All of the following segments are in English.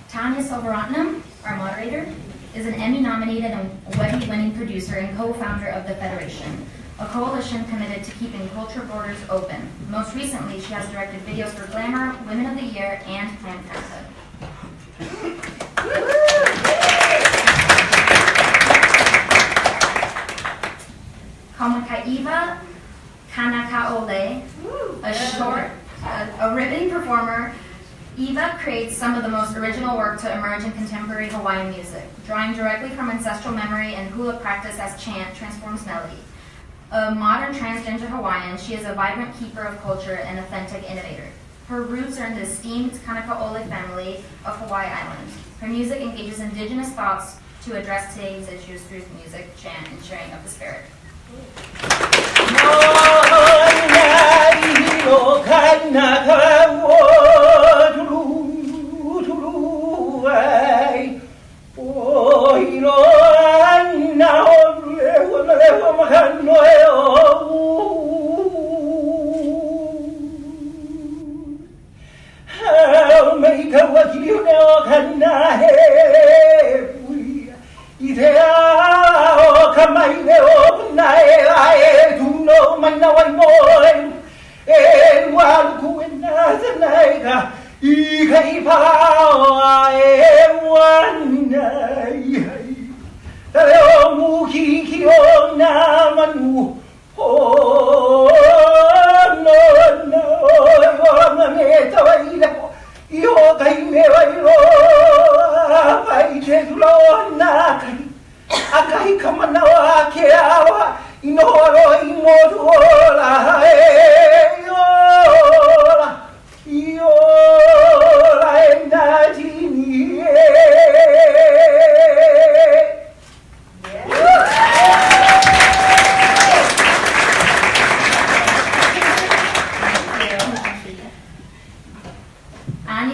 Tanya Selvaratnam, our moderator, is an Emmy-nominated and Webby-winning producer and co-founder of the Federation, a coalition committed to keeping culture borders open. Most recently, she has directed videos for Glamour, Women of the Year, and Planned Parenthood. Kaumakaiwa, Kanaka'ole, a riveting performer, Eva creates some of the most original work to emerge in contemporary Hawaiian music. Drawing directly from ancestral memory and hula practice as chant transforms melody. A modern transgender Hawaiian, she is a vibrant keeper of culture and authentic innovator. Her roots are in the esteemed Kanaka'ole family of Hawaii Island. Her music engages indigenous thoughts to address today's issues through music, chant, and sharing of the spirit.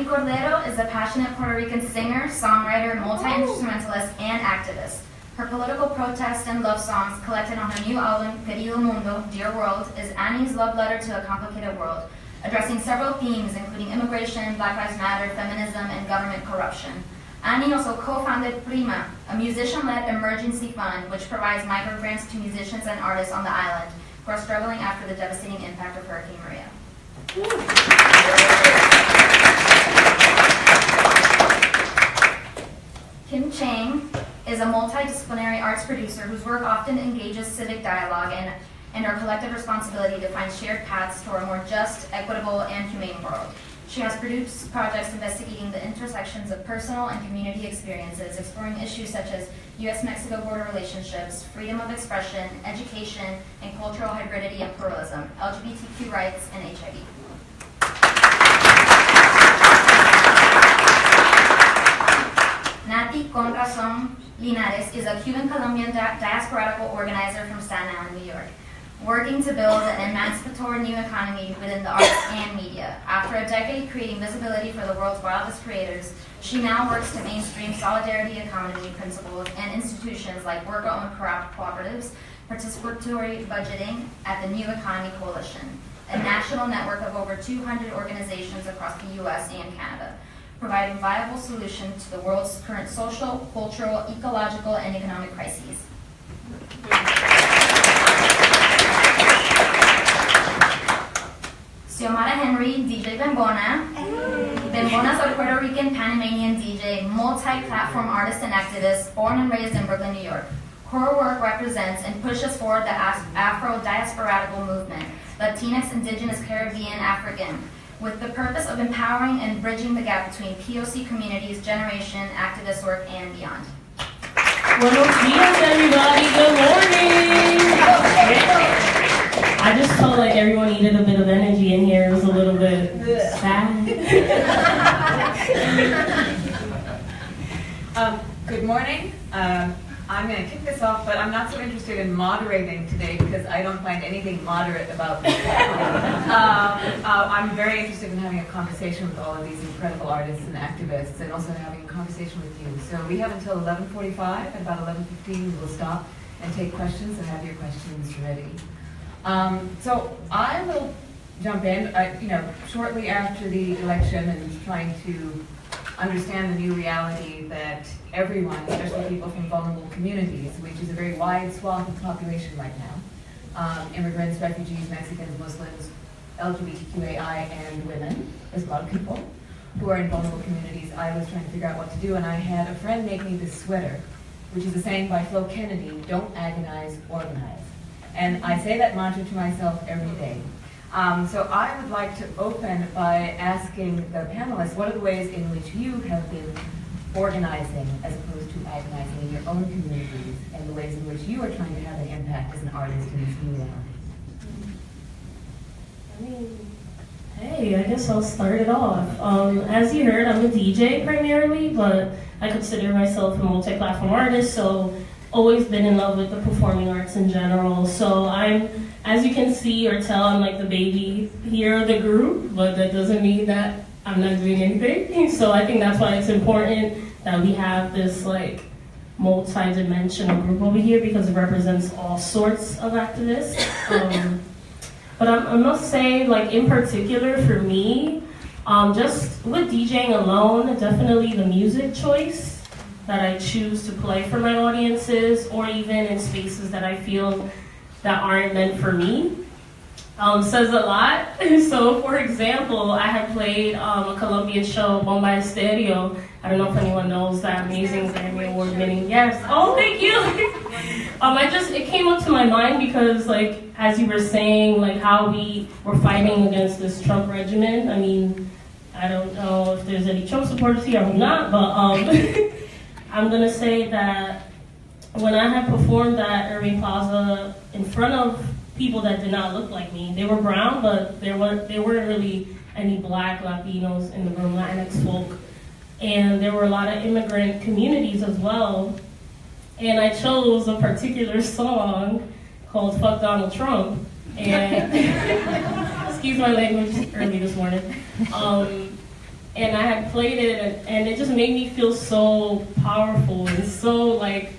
Cordero is a passionate Puerto Rican singer, songwriter, multi-instrumentalist, and activist. Her political protest and love songs, collected on her new album, Querido Mundo, Dear World, is Annie's love letter to a complicated world, addressing several themes including immigration, Black Lives Matter, feminism, and government corruption. Annie also co-founded Prima, a musician-led emergency fund which provides microgrants to musicians and artists on the island who are struggling after the devastating impact of Hurricane Maria. Chang is a multidisciplinary arts producer whose work often engages civic dialogue and our collective responsibility to find shared paths toward a more just, equitable, and humane world. She has produced projects investigating the intersections of personal and community experiences, exploring issues such as U.S.-Mexico border relationships, freedom of expression, education, and cultural hybridity and pluralism, LGBTQ rights, and HIV. Linares is a Cuban-Colombian diasporatical organizer from Staten Island, New York, working to build an emancipatory new economy within the arts and media. After a decade creating visibility for the world's wildest creators, she now works to mainstream solidarity economy principles and institutions like worker-owned cooperatives, participatory budgeting at the New Economy Coalition, a national network of over 200 organizations across the U.S. and Canada, providing viable solutions to the world's current social, cultural, ecological, and economic crises. Xiomara Henry, DJ BEMBONA. BEMBONA is a Puerto Rican Panamanian DJ, multi-platform artist and activist, born and raised in Brooklyn, New York. Her work represents and pushes forward the Afro-diasporatical movement, Latinx, Indigenous, Caribbean, African, with the purpose of empowering and bridging the gap between POC communities, generation, activist work, and beyond. Buenos dias, everybody. Good morning. I just felt like everyone needed a bit of energy in here. It was a little bit sad. Good morning. I'm going to kick this off, but I'm not so interested in moderating today because I don't find anything moderate about this. I'm very interested in having a conversation with all of these incredible artists and activists, and also having a conversation with you. So we have until 11:45. At about 11:15, we will stop and take questions and have your questions ready. So I will jump in. Shortly after the election and trying to understand the new reality that everyone, especially people from vulnerable communities, which is a very wide swath of the population right now, immigrants, refugees, Mexicans, Muslims, LGBTQAI, and women, there's a lot of people who are in vulnerable communities. I was trying to figure out what to do, and I had a friend make me this sweater, which is a saying by Flo Kennedy, don't agonize, organize. And I say that mantra to myself every day. So I would like to open by asking the panelists, what are the ways in which you have been organizing as opposed to agonizing in your own communities, and the ways in which you are trying to have an impact as an artist in this new reality? Hey, I guess I'll start it off. As you heard, I'm a DJ primarily, but I consider myself a multi-platform artist, so always been in love with the performing arts in general. So I'm, as you can see or tell, I'm like the baby here of the group, but that doesn't mean that I'm not doing anything. So I think that's why it's important that we have this like multi-dimensional group over here, because it represents all sorts of activists. But I must say, like in particular for me, just with DJing alone, definitely the music choice that I choose to play for my audiences, or even in spaces that I feel that aren't meant for me, says a lot. So for example, I have played a Colombian show, Bomba Estéreo. I don't know if anyone knows that amazing Grammy Award winning. Yes. Oh, thank you. It came up to my mind because, like, as you were saying, like how we were fighting against this Trump regimen. I mean, I don't know if there's any Trump supporters here or not, but I'm gonna say that when I had performed at Irving Plaza in front of people that did not look like me, they were brown, but there weren't really any Black, Latinos in the room, Latinx folk. And there were a lot of immigrant communities as well. And I chose a particular song called Fuck Donald Trump. And excuse my language early this morning. And I had played it, and it just made me feel so powerful and so like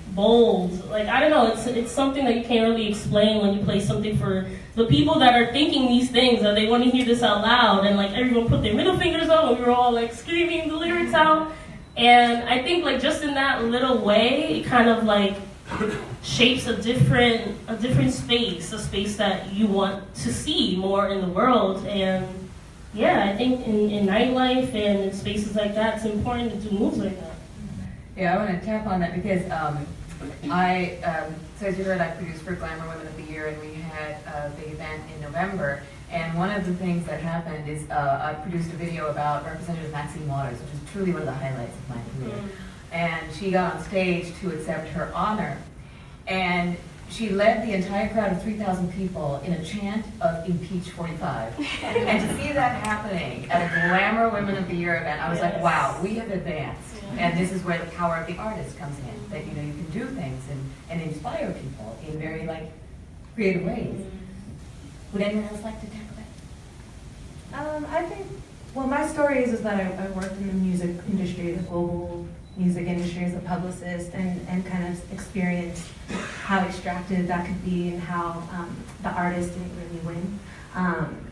bold. Like, I don't know, it's something that you can't really explain when you play something for the people that are thinking these things, that they want to hear this out loud, and like everyone put their middle fingers up, and we were all like screaming the lyrics out. And I think like just in that little way, it kind of like shapes a different space, a space that you want to see more in the world. And yeah, I think in nightlife and in spaces like that, it's important to do moves like that. Yeah, I want to tap on that because so as you heard, I produced for Glamour Women of the Year, and we had a big event in November. And one of the things that happened is I produced a video about Representative Maxine Waters, which is truly one of the highlights of my career. And she got on stage to accept her honor. And she led the entire crowd of 3,000 people in a chant of Impeach 45. And to see that happening at a Glamour Women of the Year event, I was like, wow, we have advanced. And this is where the power of the artist comes in, that you can do things and inspire people in very like creative ways. Would anyone else like to tackle that? I think, well, my story is that I worked in the music industry, the global music industry as a publicist, and kind of experienced how extractive that could be and how the artist didn't really win.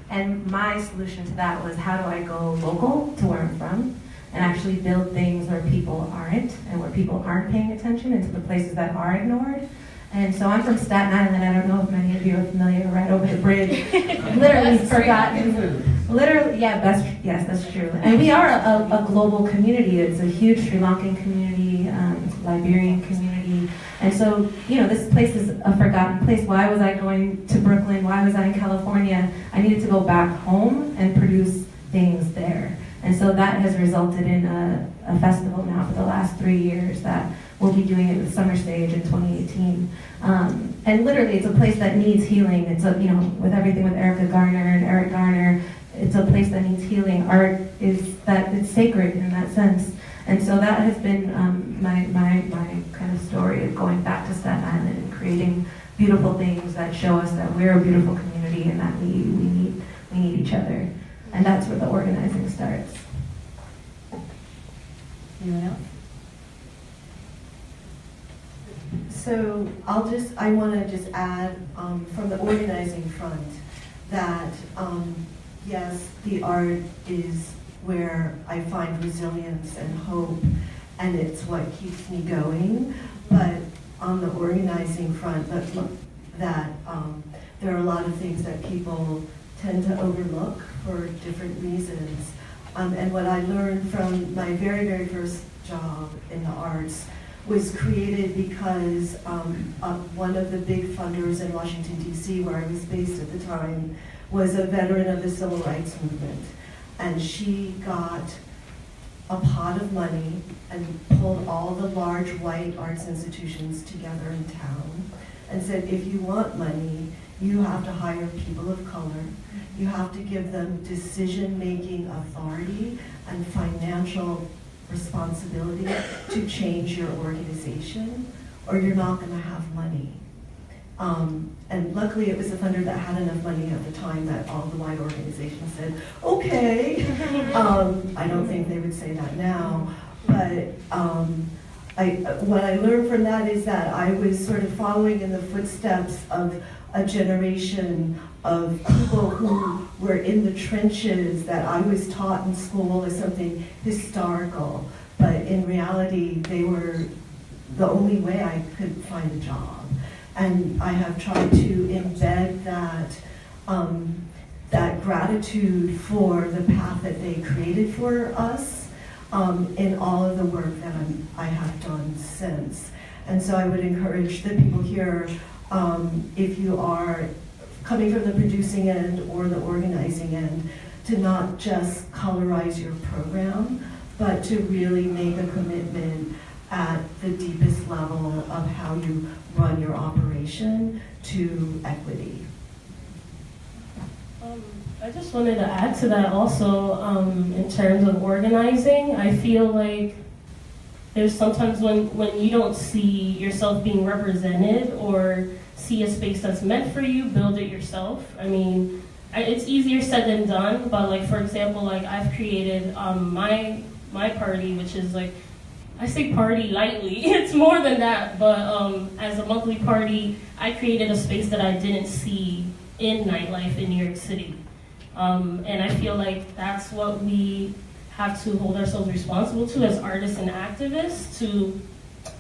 And my solution to that was, how do I go local to where I'm from and actually build things where people aren't, and where people aren't paying attention, into the places that are ignored. And so I'm from Staten Island. I don't know if many of you are familiar, right over the bridge. Literally forgotten. Literally, yeah, that's true. And we are a global community. It's a huge Sri Lankan community, Liberian community. And so, this place is a forgotten place. Why was I going to Brooklyn? Why was I in California? I needed to go back home and produce things there. And so that has resulted in a festival now for the last 3 years that we'll be doing it with Summer Stage in 2018. And literally, it's a place that needs healing. It's with everything with Erica Garner and Eric Garner, it's a place that needs healing. Art it's sacred in that sense. And so that has been my kind of story of going back to Staten Island and creating beautiful things that show us that we're a beautiful community and that we need each other. And that's where the organizing starts. Anyone else? So I want to just add from the organizing front that yes, the art is where I find resilience and hope, and it's what keeps me going. But on the organizing front, that there are a lot of things that people tend to overlook for different reasons. And what I learned from my very, very first job in the arts was created because one of the big funders in Washington, D.C., where I was based at the time, was a veteran of the civil rights movement. And she got a pot of money and pulled all the large white arts institutions together in town and said, if you want money, you have to hire people of color. You have to give them decision-making authority and financial responsibility to change your organization, or you're not going to have money. And luckily it was a funder that had enough money at the time that all the white organizations said, okay. I don't think they would say that now, but what I learned from that is that I was sort of following in the footsteps of a generation of people who were in the trenches that I was taught in school as something historical, but in reality they were the only way I could find a job. And I have tried to embed that gratitude for the path that they created for us in all of the work that I have done since. And so I would encourage the people here, if you are coming from the producing end or the organizing end, to not just colorize your program, but to really make a commitment at the deepest level of how you run your operation to equity. I just wanted to add to that also, in terms of organizing. I feel like there's sometimes when you don't see yourself being represented or see a space that's meant for you, build it yourself. I mean, it's easier said than done, but like, for example, like I've created my party, which is like, I say party lightly, it's more than that, but as a monthly party, I created a space that I didn't see in nightlife in New York City. And I feel like that's what we have to hold ourselves responsible to as artists and activists, to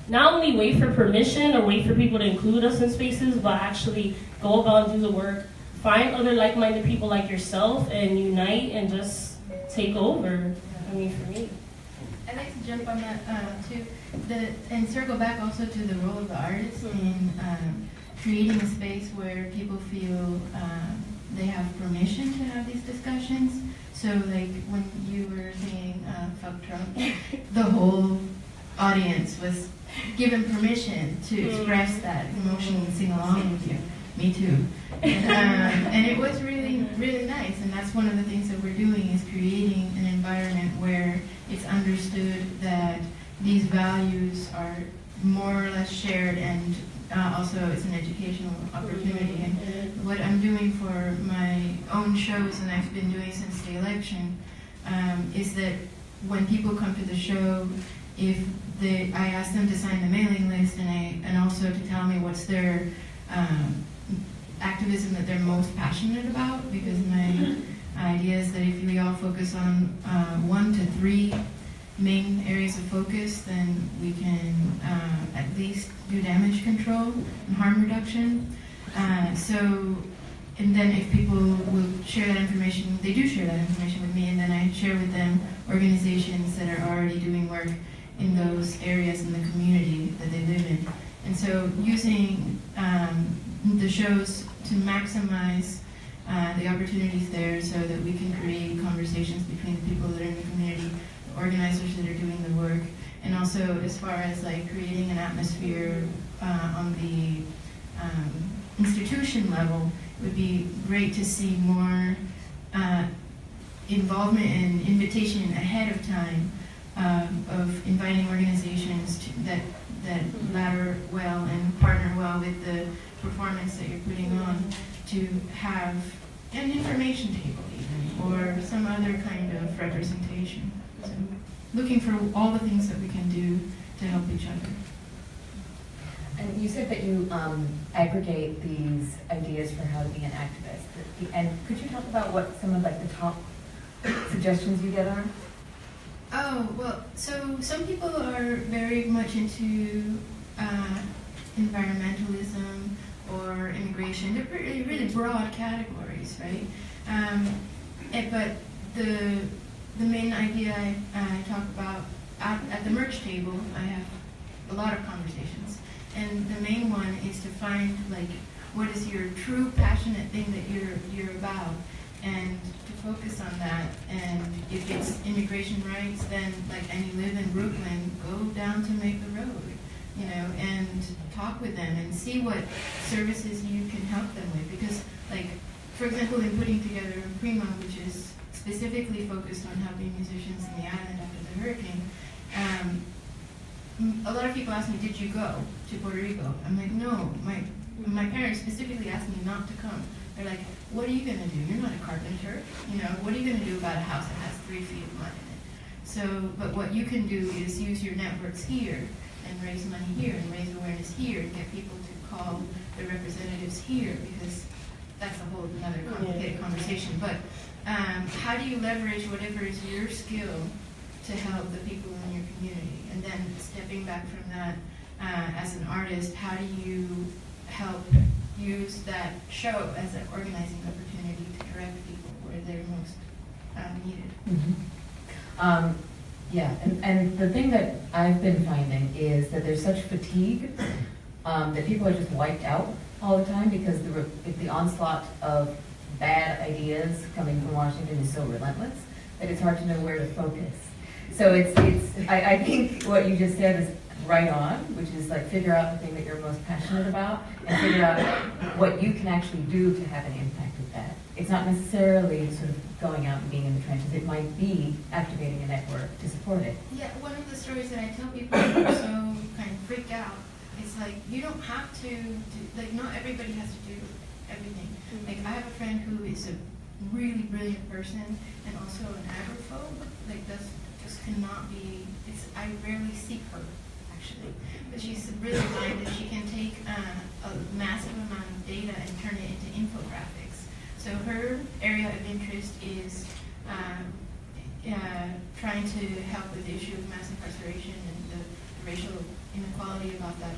not only wait for permission or wait for people to include us in spaces, but actually go about and do the work, find other like-minded people like yourself and unite and just take over. I mean, for me. I'd like to jump on that too, and circle back also to the role of the artist in creating a space where people feel they have permission to have these discussions. So like when you were saying fuck Trump, the whole audience was given permission to express that emotion and sing along with you. Me too. And it was really, really nice. And that's one of the things that we're doing, is creating an environment where it's understood that these values are more or less shared, and also it's an educational opportunity. And what I'm doing for my own shows, and I've been doing since the election, is that when people come to the show, I ask them to sign the mailing list, and also to tell me what's their activism that they're most passionate about, because my idea is that if we all focus on 1 to 3 main areas of focus, then we can at least do damage control and harm reduction. And then if people will share that information, they do share that information with me, and then I share with them organizations that are already doing work in those areas in the community that they live in. And so using the shows to maximize the opportunities there, so that we can create conversations between the people that are in the community, the organizers that are doing the work, and also as far as like creating an atmosphere on the institution level. It would be great to see more involvement and invitation ahead of time of inviting organizations that ladder well and partner well with the performance that you're putting on, to have an information table even, or some other kind of representation. So looking for all the things that we can do to help each other. And you said that you aggregate these ideas for how to be an activist. And could you talk about what some of like the top suggestions you get are? Oh, well, so some people are very much into environmentalism or immigration. They're really, really broad categories, right? But the main idea I talk about at the merch table, I have a lot of conversations. And the main one is to find, like, what is your true passionate thing that you're about, and to focus on that. And if it's immigration rights, then, like, and you live in Brooklyn, go down to Make the Road, you know, and talk with them and see what services you can help them with. Because, like, for example, in putting together Prima, which is specifically focused on helping musicians in the island after the hurricane, a lot of people ask me, did you go to Puerto Rico? I'm like, no, my parents specifically asked me not to come. They're like, what are you going to do? You're not a carpenter. You know, what are you going to do about a house that has 3 feet of mud in it? So, but what you can do is use your networks here and raise money here and raise awareness here and get people to call their representatives here, because that's a whole another complicated conversation. But how do you leverage whatever is your skill to help the people in your community? And then stepping back from that, as an artist, how do you help use that show as an organizing opportunity to direct people where they're most needed? Mm-hmm. Yeah, and the thing that I've been finding is that there's such fatigue that people are just wiped out all the time, because the onslaught of bad ideas coming from Washington is so relentless that it's hard to know where to focus. So I think what you just said is right on, which is like figure out the thing that you're most passionate about and figure out what you can actually do to have an impact with that. It's not necessarily sort of going out and being in the trenches. It might be activating a network to support it. Yeah, one of the stories that I tell people who are so kind of freaked out, it's like, you don't have to do, like, not everybody has to do everything. Like, I have a friend who is a really brilliant person and also an agoraphobe. Like, that's just cannot be, I rarely see her, actually. But she's really minded. She can take a massive amount of data and turn it into infographics. So her area of interest is trying to help with the issue of mass incarceration and the racial inequality about that.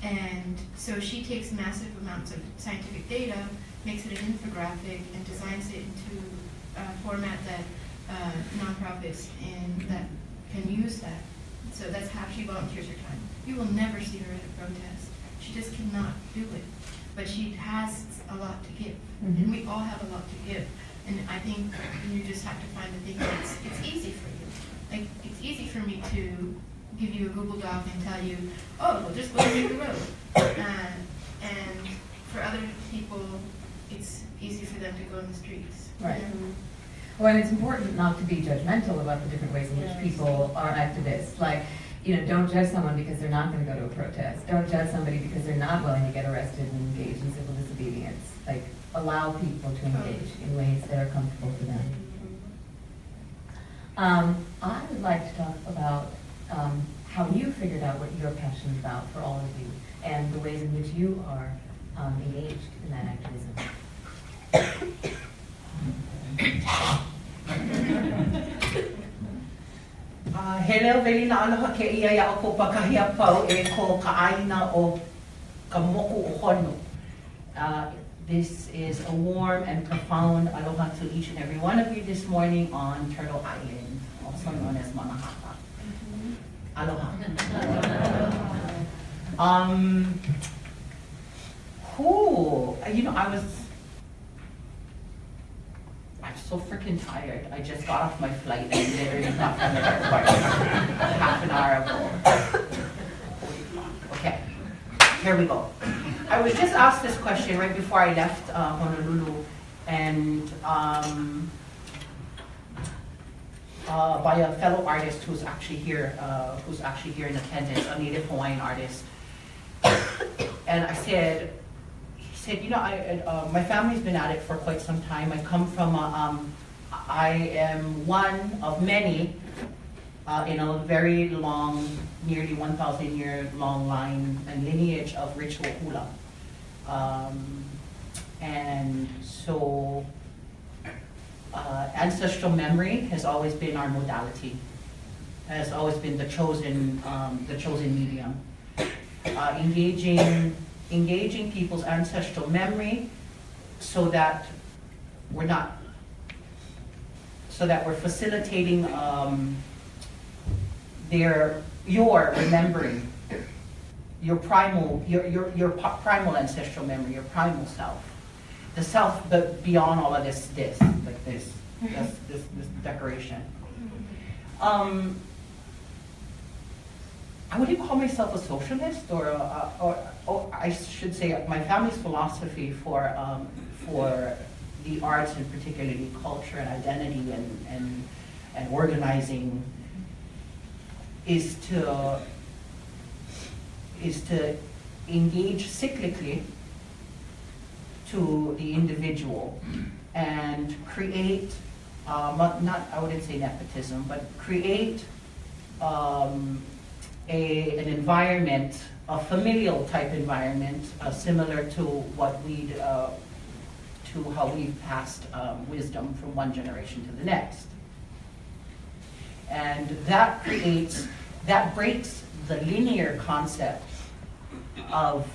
And so she takes massive amounts of scientific data, makes it an infographic, and designs it into a format that nonprofits that can use that. So that's how she volunteers her time. You will never see her at a protest. She just cannot do it. But she has a lot to give. Mm-hmm. And we all have a lot to give. And I think you just have to find the thing that's it's easy for you. Like, it's easy for me to give you a Google Doc and tell you, oh, well, just go and make the road. And for other people, it's easy for them to go in the streets. Right. Well, and it's important not to be judgmental about the different ways in which people are activists. Like, you know, don't judge someone because they're not going to go to a protest. Don't judge somebody because they're not willing to get arrested and engage in civil disobedience. Like, allow people to engage in ways that are comfortable for them. I would like to talk about how you figured out what you're passionate about for all of you and the ways in which you are engaged in that activism. Hello, veli na aloha ke ia ia o ko pakahia pau e ko kaaina o ka moku o hono. This is a warm and profound aloha to each and every one of you this morning on Turtle Island, also known as Manahata. Aloha. You know, I'm so freaking tired. I just got off my flight and literally got from the airport half an hour ago. Holy fuck. Okay, here we go. I was just asked this question right before I left Honolulu, and by a fellow artist who's actually here in attendance, a native Hawaiian artist. And I said, he said, you know, my family's been at it for quite some time. I come from, I am one of many in a very long, nearly 1,000-year long line and lineage of ritual hula. And so ancestral memory has always been our modality, has always been the chosen medium. Engaging people's ancestral memory so that we're facilitating your remembering your primal ancestral memory, your primal self, the self, but beyond all of this decoration. I wouldn't call myself a socialist, or I should say my family's philosophy for the arts, and particularly culture and identity and organizing, is to engage cyclically to the individual and create, not I wouldn't say nepotism, but create an environment, a familial type environment, similar to what to how we've passed wisdom from one generation to the next. And that breaks the linear concept of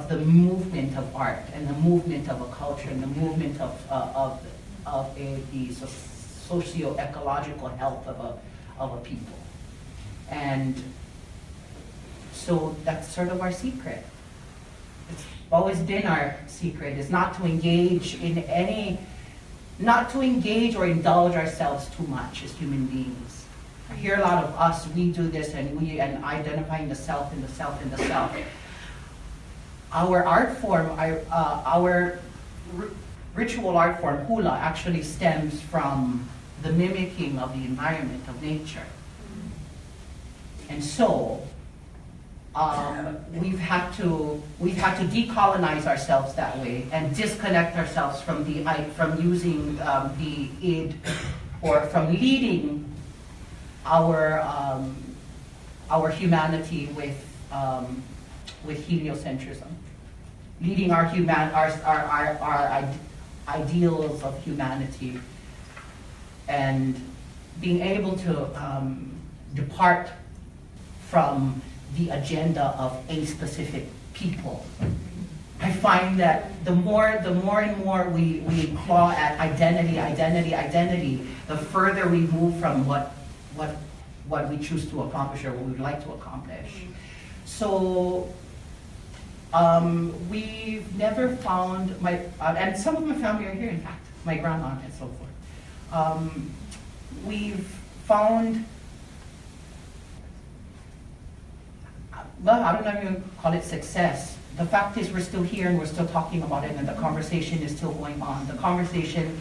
the movement of art and the movement of a culture and the movement of the socio-ecological health of a people. And so that's sort of our secret. It's always been our secret, is not to engage or indulge ourselves too much as human beings. I hear a lot of us, we do this and identifying the self and the self and the self. Our art form, our ritual art form, hula, actually stems from the mimicking of the environment, of nature. And so, we've had to decolonize ourselves that way and disconnect ourselves from using the id, or from leading our humanity with heliocentrism, leading our ideals of humanity, and being able to depart from the agenda of a specific people. I find that the more and more we claw at identity, the further we move from what we choose to accomplish or what we'd like to accomplish. So we've never found and some of my family are here, in fact, my grandma and so forth. We've found, well, I don't even call it success. The fact is we're still here and we're still talking about it, and the conversation is still going on. The conversation,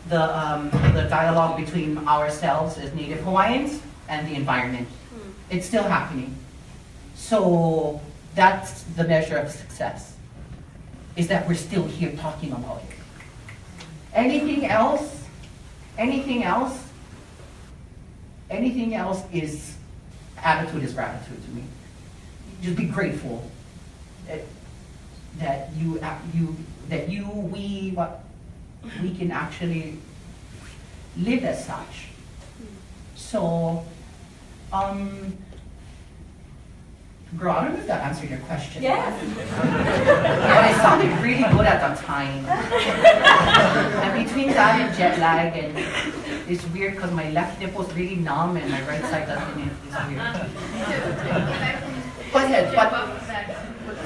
the dialogue between ourselves as Native Hawaiians and the environment, it's still happening. So that's the measure of success, is that we're still here talking about it. Anything else is attitude is gratitude to me. Just be grateful that we can actually live as such. So, girl, I don't know if that answered your question. Yes. I sounded really good at that time. And between that and jet lag, and it's weird because my left nipple is really numb and my right side doesn't. It's weird. Go ahead. But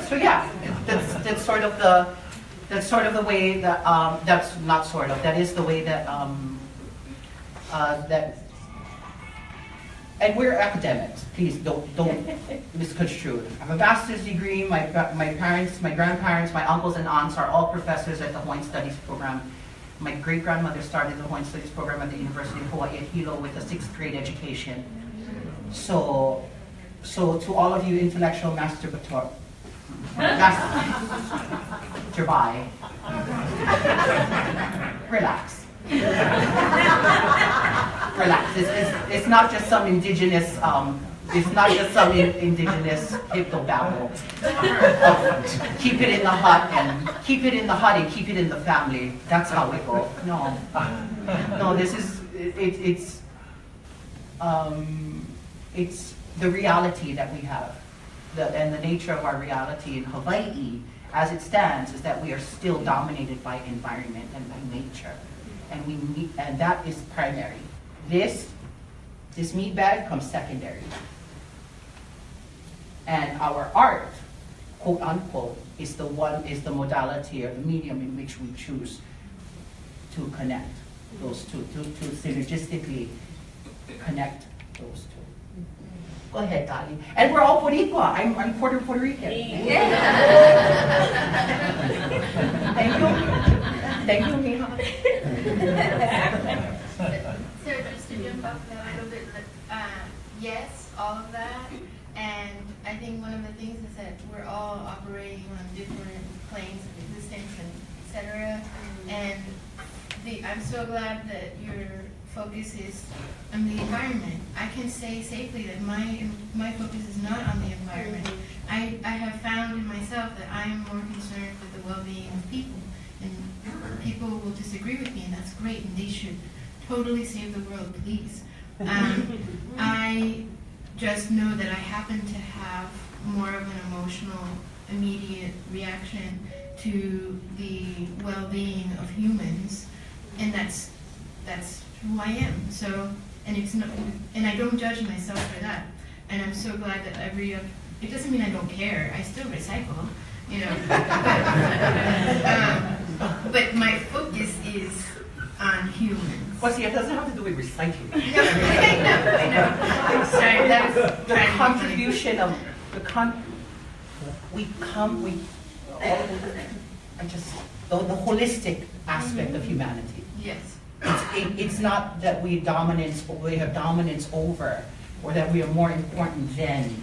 so yeah, that's sort of the way that that's not sort of, that is the way that that. And we're academics. Please don't misconstrue. I have a master's degree. My parents, my grandparents, my uncles and aunts are all professors at the Hawaiian Studies program. My great-grandmother started the Hawaiian Studies program at the University of Hawaii at Hilo with a 6th grade education. So to all of you intellectual masturbai, relax. Relax. It's not just some indigenous It's not just some indigenous babble. Keep it in the hut and keep it in the family. That's how we go. No, no. This is it's the reality that we have, and the nature of our reality in Hawaii, as it stands, is that we are still dominated by environment and by nature, and that is primary. This meat bag comes secondary. And our art, quote unquote, is the modality or the medium in which we choose to connect those two, to synergistically connect those two. Go ahead, Tanya. And we're all Boricua. I'm Puerto Rican. Yeah. Thank you, Mija. So just to jump off that a little bit, yes, all of that. And I think one of the things is that we're all operating on different planes of existence, and et cetera. And I'm so glad that your focus is on the environment. I can say safely that my focus is not on the environment. I have found in myself that I am more concerned with the well-being of people. And people will disagree with me, and that's great, and they should totally save the world, please. I just know that I happen to have more of an emotional, immediate reaction to the well-being of humans, and that's who I am. So, and it's not, and I don't judge myself for that. And I'm so glad that it doesn't mean I don't care. I still recycle, you know. But my focus is on humans. Well, see, it doesn't have to do with recycling. I know. I'm sorry, that was The contribution of the the holistic aspect of humanity. Yes. It's not that we have dominance over, or that we are more important than.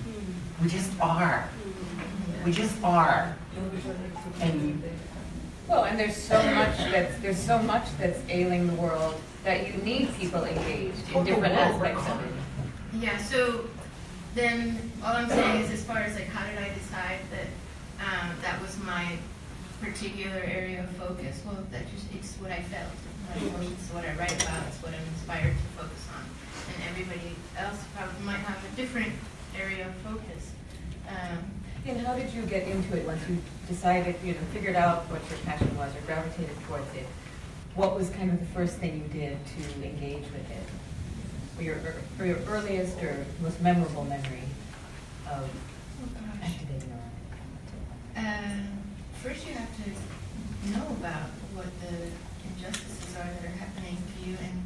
We just are. We just are. And Well, and there's so much that's ailing the world that you need people engaged in different aspects of it. Yeah, so then all I'm saying is, as far as like how did I decide that that was my particular area of focus? Well, it's what I felt. My emotions is what I write about. It's what I'm inspired to focus on. And everybody else probably might have a different area of focus. And how did you get into it once you decided, figured out what your passion was or gravitated towards it? What was kind of the first thing you did to engage with it? For your earliest or most memorable memory of activating around it? First, you have to know about what the injustices are that are happening to you and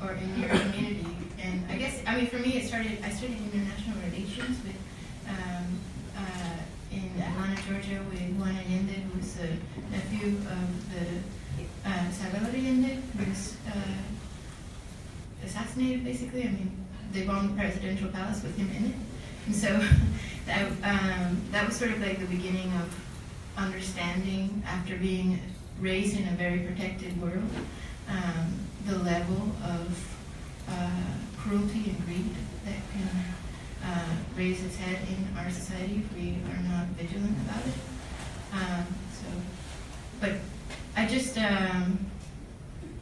or in your community. And I for me, I studied international relations with in Atlanta, Georgia, with Juan Allende, who was the nephew of the Selvaratnam, who was assassinated, basically. They bombed the presidential palace with him in it. And so that was sort of like the beginning of understanding, after being raised in a very protected world, the level of cruelty and greed that can raise its head in our society if we are not vigilant about it. But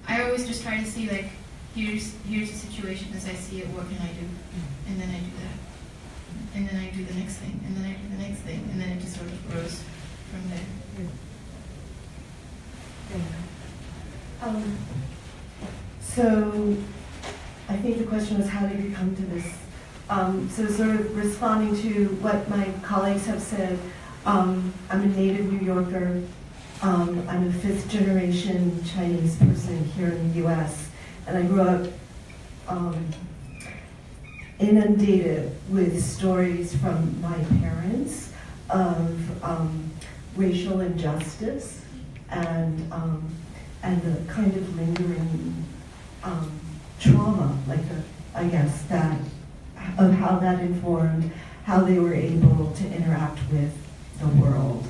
I always just try to see, like, here's the situation as I see it, what can I do? And then I do that. And then I do the next thing, and then I do the next thing, and then it just sort of grows from there. So I think the question was, how did you come to this? So sort of responding to what my colleagues have said, I'm a native New Yorker. I'm a fifth generation Chinese person here in the US, and I grew up inundated with stories from my parents of racial injustice and the kind of lingering trauma, I guess, that of how that informed how they were able to interact with the world.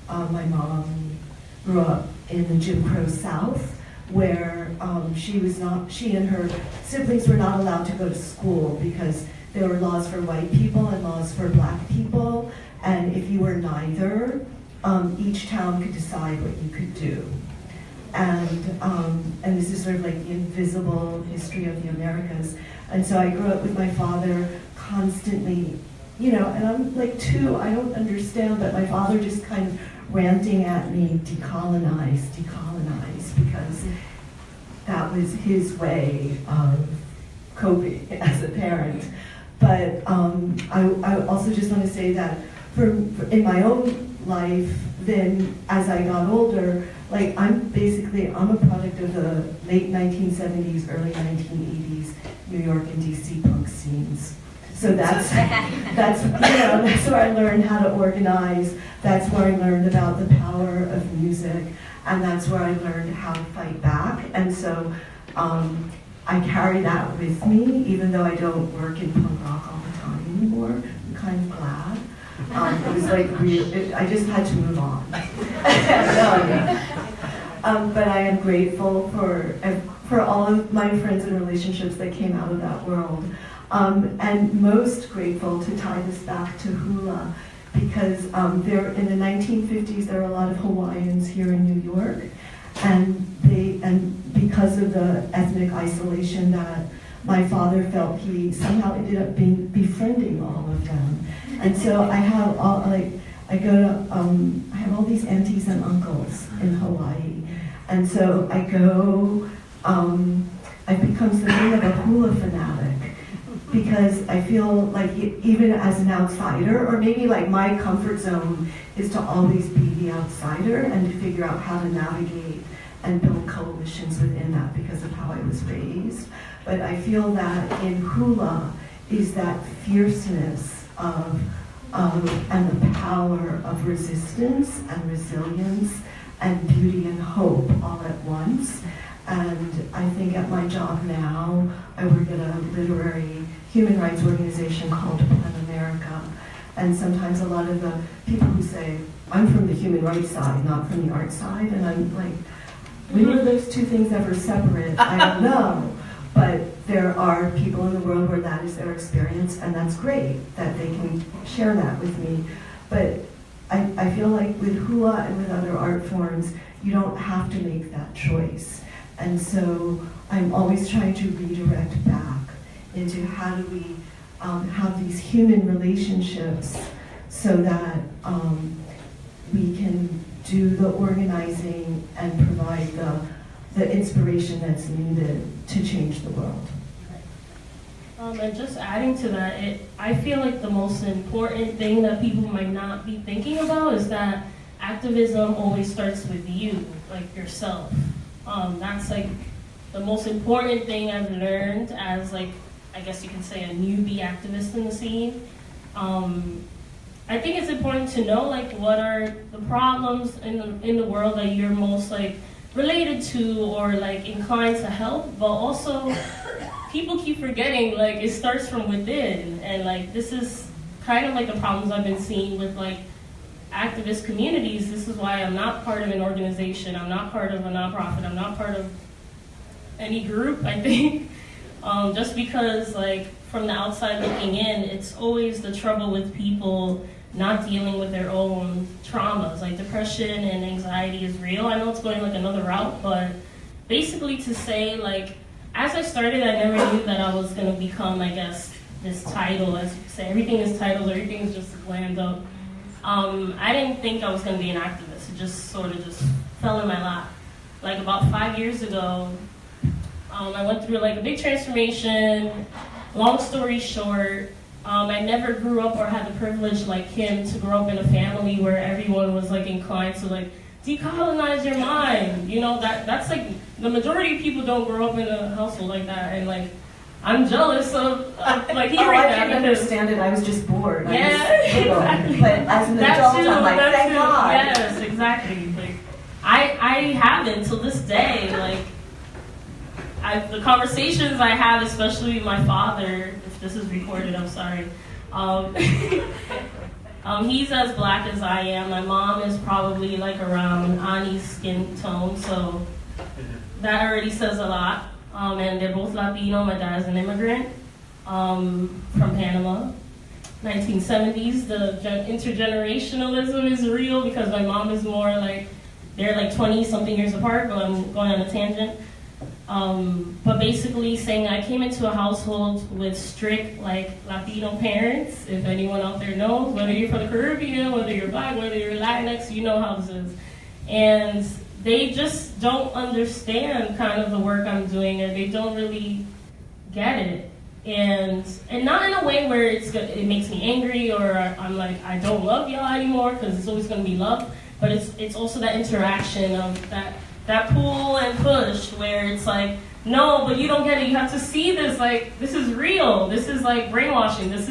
My mom grew up in the Jim Crow South, where she and her siblings were not allowed to go to school because there were laws for white people and laws for black people, and if you were neither, each town could decide what you could do. And this is sort of like the invisible history of the Americas. And so I grew up with my father constantly, you know, and I'm like 2, I don't understand, but my father just kind of ranting at me, decolonize, because that was his way of coping as a parent. But I also just want to say that in my own life, then as I got older, like I'm a product of the late 1970s, early 1980s New York and DC punk scenes. So that's where I learned how to organize. That's where I learned about the power of music, and that's where I learned how to fight back. And so I carry that with me, even though I don't work in punk rock all the time anymore. I'm kind of glad. It was like I just had to move on. But I am grateful for all of my friends and relationships that came out of that world. And most grateful to tie this back to hula, because there in the 1950s there were a lot of Hawaiians here in New York, and because of the ethnic isolation that my father felt, he somehow ended up befriending all of them. And so I have I have all these aunties and uncles in Hawaii, and so I go. I've become something of a hula fanatic, because I feel like even as an outsider, or maybe like my comfort zone is to always be the outsider and to figure out how to navigate and build coalitions within that because of how I was raised. But I feel that in hula is that fierceness and the power of resistance and resilience and beauty and hope all at once. And I think at my job now, I work at a literary human rights organization called Plan America. And sometimes a lot of the people who say, I'm from the human rights side, not from the art side, and I'm like, when were those two things ever separate? I don't know. But there are people in the world where that is their experience, and that's great that they can share that with me. But I feel like with hula and with other art forms, you don't have to make that choice. And so I'm always trying to redirect back into how do we have these human relationships so that we can do the organizing and provide the inspiration that's needed to change the world. And just adding to that, I feel like the most important thing that people might not be thinking about is that activism always starts with you, like yourself. That's like the most important thing I've learned as, like, I guess you can say, a newbie activist in the scene. I think it's important to know, like, what are the problems in the world that you're most, like, related to or, like, inclined to help, but also people keep forgetting, like, it starts from within. And, like, this is kind of like the problems I've been seeing with, like, activist communities. This is why I'm not part of an organization. I'm not part of a nonprofit. I'm not part of any group, I think. Just because, like, from the outside looking in, it's always the trouble with people not dealing with their own traumas. Like, depression and anxiety is real. I know it's going, like, another route, but basically to say, like, as I started, I never knew that I was going to become, I guess, this title, as you say. Everything is titles, everything is just glammed up. I didn't think I was going to be an activist. It just sort of just fell in my lap. Like, about 5 years ago, I went through, like, a big transformation. Long story short, I never grew up or had the privilege, like him, to grow up in a family where everyone was, like, inclined to, like, decolonize your mind. You know, that's like, the majority of people don't grow up in a household like that. And, like, I'm jealous of like, hearing that. I didn't understand it. I was just bored. Yeah, exactly. But as an adult, I'm like, thank God. Yes, exactly. Like, I haven't till this day. Like, the conversations I have, especially with my father, if this is recorded, I'm sorry. He's as black as I am. My mom is probably like around Ani's skin tone, so that already says a lot. And they're both Latino. My dad's an immigrant. from Panama. 1970s, the intergenerationalism is real because my mom is more like, they're like 20-something years apart, but I'm going on a tangent. But basically saying I came into a household with strict like Latino parents, if anyone out there knows, whether you're from the Caribbean, whether you're Black, whether you're Latinx, you know how this is. And they just don't understand kind of the work I'm doing, or they don't really get it. And not in a way where it makes me angry or I'm like, I don't love y'all anymore, because it's always going to be love. But it's also that interaction of that pull and push where it's like, no, but you don't get it. You have to see this, like, this is real. This is like brainwashing. This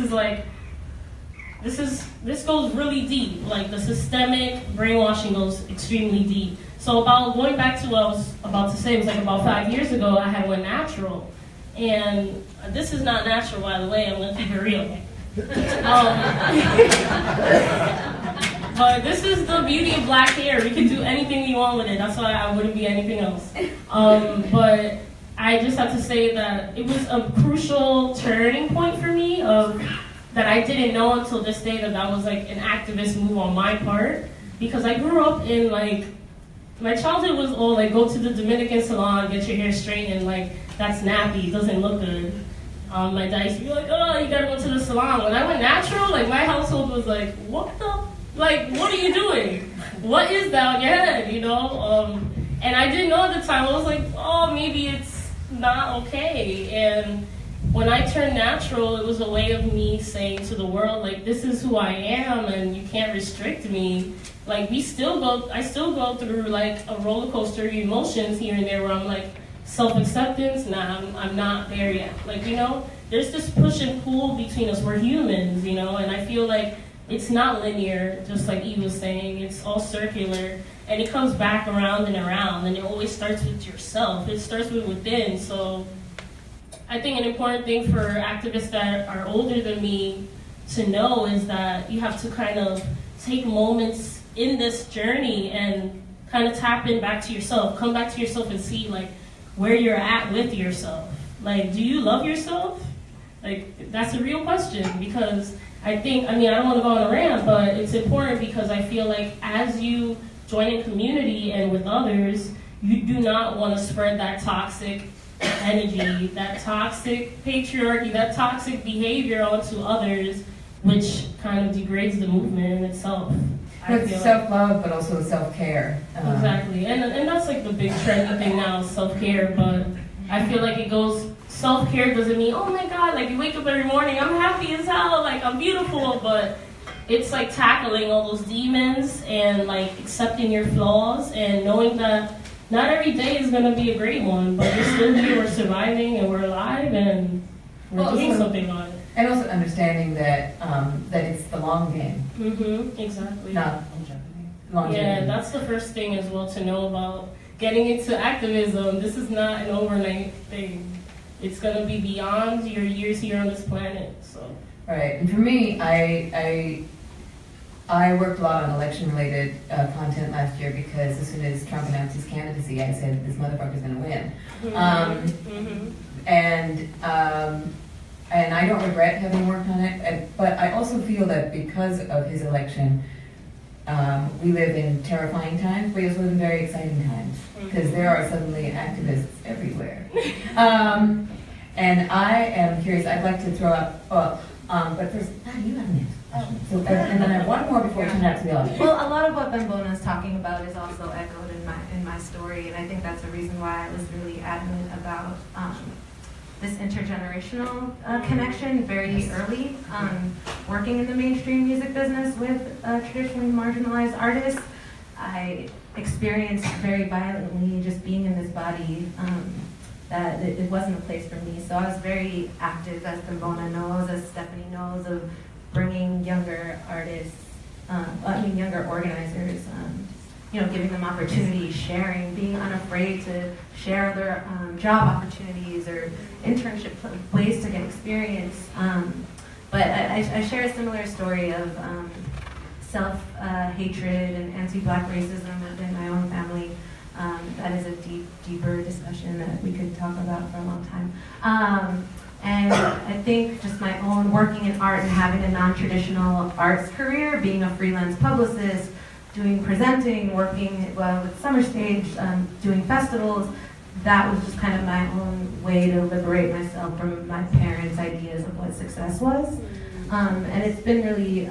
goes really deep. Like the systemic brainwashing goes extremely deep. So about going back to what I was about to say, it was like about 5 years ago, I had went natural. And this is not natural, by the way. I'm going to keep it real. But this is the beauty of black hair. We can do anything we want with it. That's why I wouldn't be anything else. But I just have to say that it was a crucial turning point for me that I didn't know until this day that was like an activist move on my part. Because I grew up in like, my childhood was all like, go to the Dominican salon, get your hair straightened, like, that's nappy, it doesn't look good. My dad used to be like, oh, you gotta go to the salon. When I went natural, like, my household was like, what are you doing? What is that on your head, you know? And I didn't know at the time. I was like, oh, maybe it's not okay. And when I turned natural, it was a way of me saying to the world, like, this is who I am, and you can't restrict me. Like, I still go through, like, a roller coaster of emotions here and there where I'm like, self-acceptance, nah, I'm not there yet. Like, you know, there's this push and pull between us. We're humans, you know, and I feel like it's not linear, just like Eve was saying. It's all circular, and it comes back around, and it always starts with yourself. It starts with within. So I think an important thing for activists that are older than me to know is that you have to kind of take moments in this journey and kind of tap in back to yourself. Come back to yourself and see, like, where you're at with yourself. Like, do you love yourself? Like, that's a real question, because I don't want to go on a rant, but it's important because I feel like as you join in community and with others, you do not want to spread that toxic energy, that toxic patriarchy, that toxic behavior onto others, which kind of degrades the movement in itself. It's self-love, but also self-care. Exactly, and that's like the big trendy thing now, self-care, but I feel like it goes, self-care doesn't mean, oh my God, like you wake up every morning, I'm happy as hell, like I'm beautiful, but it's like tackling all those demons and like accepting your flaws and knowing that not every day is gonna be a great one, but we're still here, we're surviving, and we're alive, and we're doing something on it. And also understanding that that it's the long game. Mm-hmm, exactly. Not longevity. Yeah, that's the first thing as well to know about getting into activism. This is not an overnight thing. It's gonna be beyond your years here on this planet. So. Right, and for me, I worked a lot on election-related content last year because as soon as Trump announced his candidacy, I said, this motherfucker's gonna win. Mm-hmm. And I don't regret having worked on it, but I also feel that because of his election, we live in terrifying times, but we also live in very exciting times, because there are suddenly activists everywhere. And I am curious, I'd like to throw out, but first, you have an answer. So, and then I have one more before we turn out to the audience. Well, a lot of what BEMBONA is talking about is also echoed in my story, and I think that's the reason why I was really adamant about this intergenerational connection very early. Working in the mainstream music business with traditionally marginalized artists, I experienced very violently just being in this body that it wasn't a place for me. So I was very active, as BEMBONA knows, as Stephanie knows, of bringing younger artists, younger organizers, giving them opportunities, sharing, being unafraid to share their job opportunities or internship ways to get experience. But I share a similar story of self-hatred and anti-Black racism within my own family. That is a deeper discussion that we could talk about for a long time. And I think just my own working in art and having a non-traditional arts career, being a freelance publicist, doing presenting, working with Summer Stage, doing festivals, that was just kind of my own way to liberate myself from my parents' ideas of what success was. And it's been really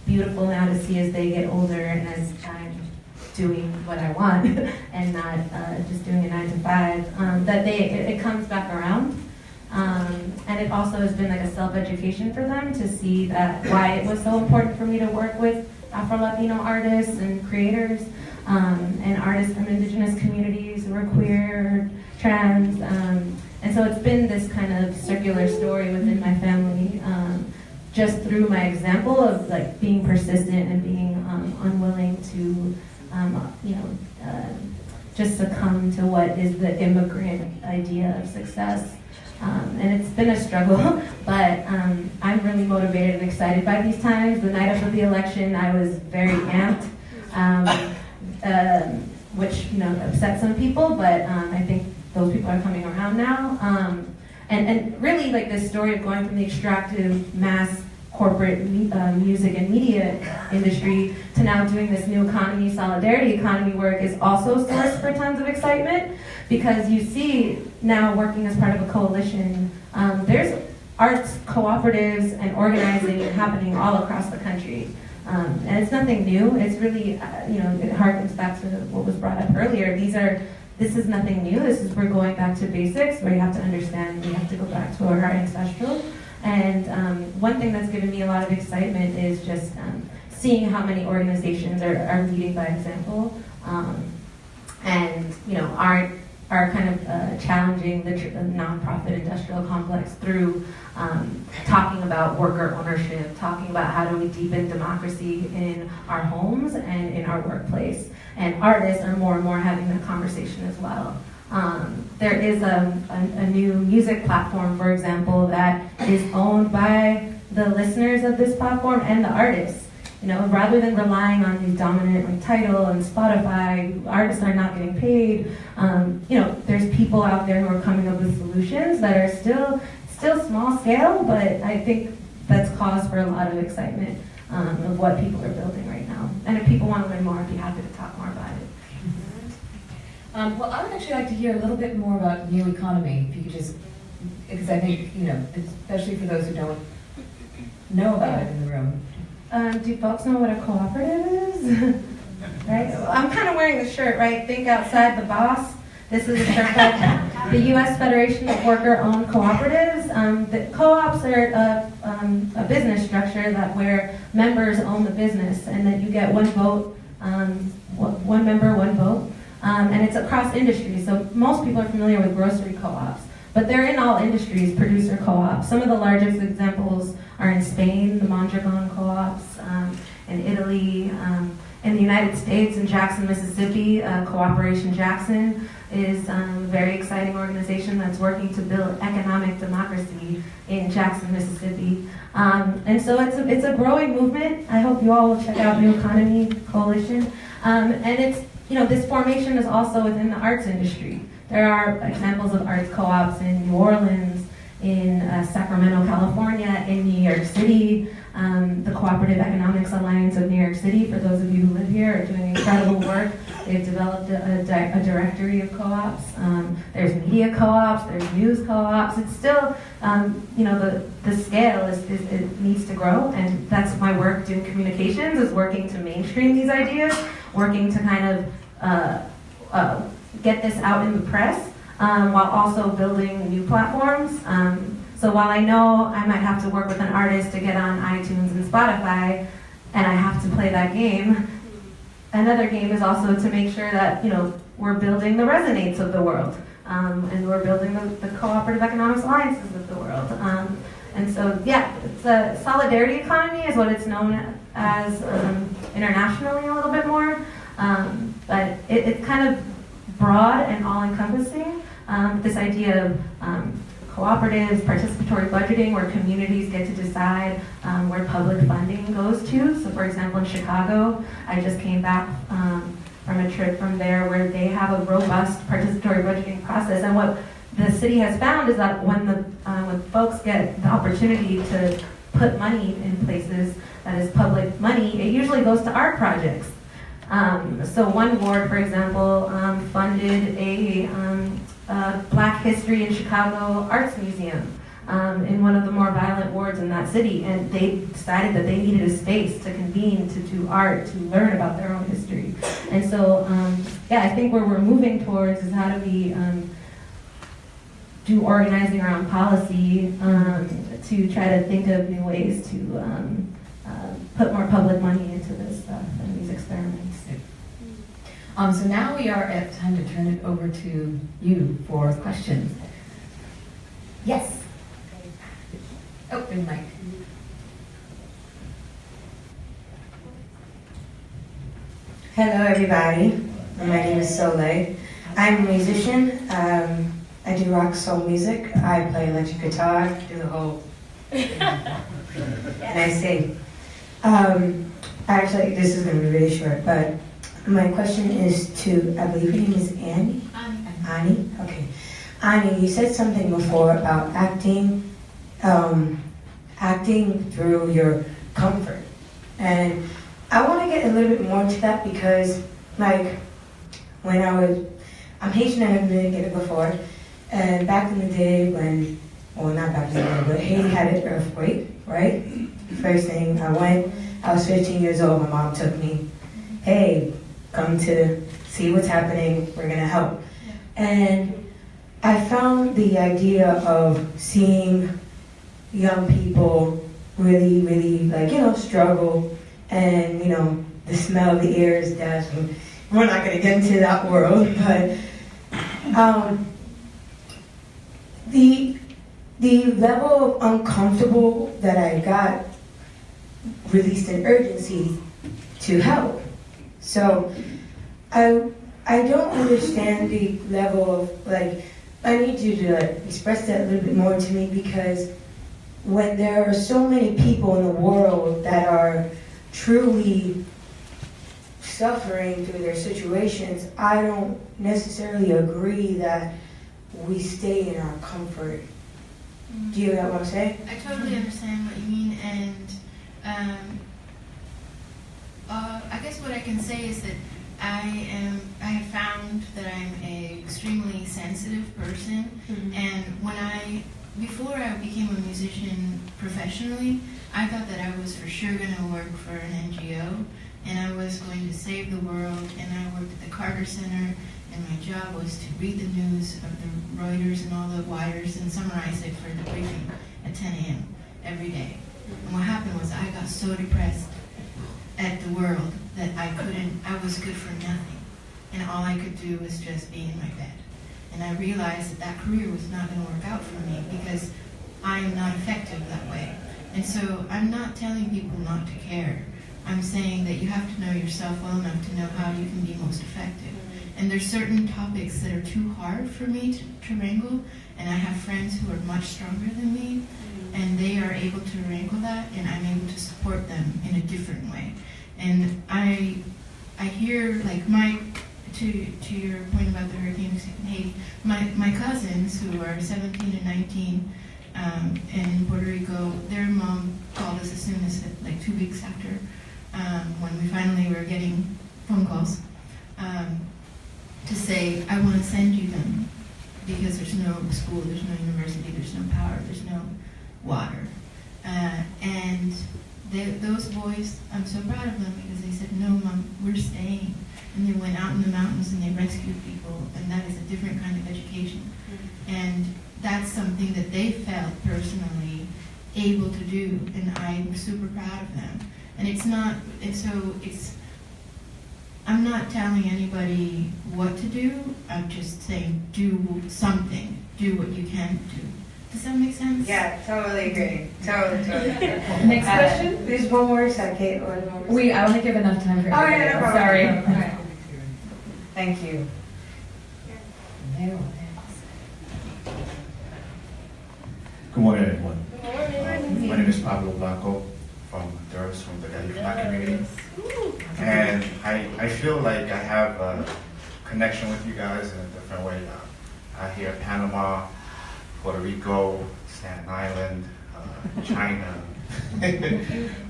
beautiful now to see as they get older and as I'm doing what I want and not just doing a 9 to 5, that it comes back around. And it also has been like a self-education for them to see that why it was so important for me to work with Afro-Latino artists and creators, and artists from indigenous communities who are queer, trans, and so it's been this kind of circular story within my family, just through my example of like being persistent and being unwilling to, just succumb to what is the immigrant idea of success. And it's been a struggle, but I'm really motivated and excited by these times. The night of the election, I was very amped, which upset some people, but I think those people are coming around now. And really, like this story of going from the extractive mass corporate music and media industry to now doing this new economy, solidarity economy work is also a source for tons of excitement, because you see now working as part of a coalition, there's arts cooperatives and organizing happening all across the country. And it's nothing new. It's really, it harkens back to what was brought up earlier. This is nothing new. We're going back to basics where you have to understand, we have to go back to our ancestral. And one thing that's given me a lot of excitement is just seeing how many organizations are leading by example, and are kind of challenging the nonprofit industrial complex through talking about worker ownership, talking about how do we deepen democracy in our homes and in our workplace. And artists are more and more having that conversation as well. There is a new music platform, for example, that is owned by the listeners of this platform and the artists. Rather than relying on these dominant like Tidal and Spotify, artists are not getting paid. There's people out there who are coming up with solutions that are still small scale, but I think that's cause for a lot of excitement of what people are building right now. And if people want to learn more, I'd be happy to talk more about it. Well, I would actually like to hear a little bit more about new economy, if you could just, because I think, especially for those who don't know about it in the room. Do folks know what a cooperative is? Right? I'm kind of wearing the shirt, right? Think outside the box. This is a shirt by the U.S. Federation of Worker-Owned Cooperatives. The co-ops are a business structure where members own the business, and that you get one vote, one member, one vote. And it's across industries, so most people are familiar with grocery co-ops, but they're in all industries, producer co-ops. Some of the largest examples are in Spain, the Mondragon co-ops, in Italy, in the United States, in Jackson, Mississippi, Cooperation Jackson is a very exciting organization that's working to build economic democracy in Jackson, Mississippi. And so it's a growing movement. I hope you all will check out New Economy Coalition. And it's, this formation is also within the arts industry. There are examples of arts co-ops in New Orleans, in Sacramento, California, in New York City. The Cooperative Economics Alliance of New York City, for those of you who live here, are doing incredible work. They've developed a directory of co-ops. There's media co-ops, there's news co-ops. It's still, the scale it needs to grow, and that's my work doing communications, is working to mainstream these ideas, working to kind of get this out in the press, while also building new platforms. So while I know I might have to work with an artist to get on iTunes and Spotify, and I have to play that game, another game is also to make sure that we're building the Resonates of the world, and we're building the Cooperative Economics Alliances of the world. And so, it's a solidarity economy is what it's known as internationally a little bit more, but it's kind of broad and all-encompassing. This idea of cooperatives, participatory budgeting, where communities get to decide where public funding goes to. So for example, in Chicago, I just came back from a trip from there where they have a robust participatory budgeting process. And what the city has found is that when folks get the opportunity to put money in places that is public money, it usually goes to art projects. So one ward, for example, funded a Black History in Chicago Arts Museum in one of the more violent wards in that city, and they decided that they needed a space to convene, to do art, to learn about their own history. And so, yeah, I think where we're moving towards is how do we do organizing around policy to try to think of new ways to put more public money into this stuff and these experiments. So now we are at time to turn it over to you for questions. Yes. Oh, there's Mike. Hello, everybody. My name is Soleil. I'm a musician. I do rock soul music. I play electric guitar, do the whole, and I sing. Actually, this is going to be really short, but my question is to, I believe your name is Annie? Annie? Okay. Annie, you said something before about acting through your comfort. And I want to get a little bit more to that because, like, when I'm Haitian, I've never been it before, and back in the day when, well, not back in the day, but Haiti had an earthquake, right? First thing, I was 15 years old, my mom took me, hey, come to see what's happening, we're gonna help. And I found the idea of seeing young people really, really, like, struggle, and, the smell of the air is dazzling. We're not gonna get into that world, but the level of uncomfortable that I got released an urgency to help. So I don't understand the level of, like, I need you to express that a little bit more to me, because when there are so many people in the world that are truly suffering through their situations, I don't necessarily agree that we stay in our comfort. Do you get what I'm saying? I totally understand what you mean, and I guess what I can say is that I have found that I'm an extremely sensitive person, and before I became a musician professionally, I thought that I was for sure going to work for an NGO, and I was going to save the world, and I worked at the Carter Center, and my job was to read the news of the Reuters and all the wires and summarize it for the briefing at 10 a.m. every day. And what happened was I got so depressed at the world that I was good for nothing. And all I could do was just be in my bed. And I realized that career was not going to work out for me because I am not effective that way. And so I'm not telling people not to care. I'm saying that you have to know yourself well enough to know how you can be most effective. And there's certain topics that are too hard for me to wrangle, and I have friends who are much stronger than me, and they are able to wrangle that, and I'm able to support them in a different way. And I hear, like, to your point about the hurricanes in Haiti, my cousins who are 17 and 19 in Puerto Rico, their mom called us as soon as, like, 2 weeks after, when we finally were getting phone calls, to say, I want to send you them because there's no school, there's no university, there's no power, there's no water. And those boys, I'm so proud of them because they said, no, Mom, we're staying. And they went out in the mountains and they rescued people, and that is a different kind of education. And that's something that they felt personally able to do, and I'm super proud of them. And I'm not telling anybody what to do, I'm just saying do something, do what you can do. Does that make sense? Yeah, totally agree. Totally. Next question? There's one more second. I want to give enough time for everybody. Yeah, no problem. Sorry. Okay. Thank you. Good morning, everyone. My name is Pablo Blanco from Honduras, from the Galifuna community. And I feel like I have a connection with you guys in a different way now. I hear Panama, Puerto Rico, Staten Island, China,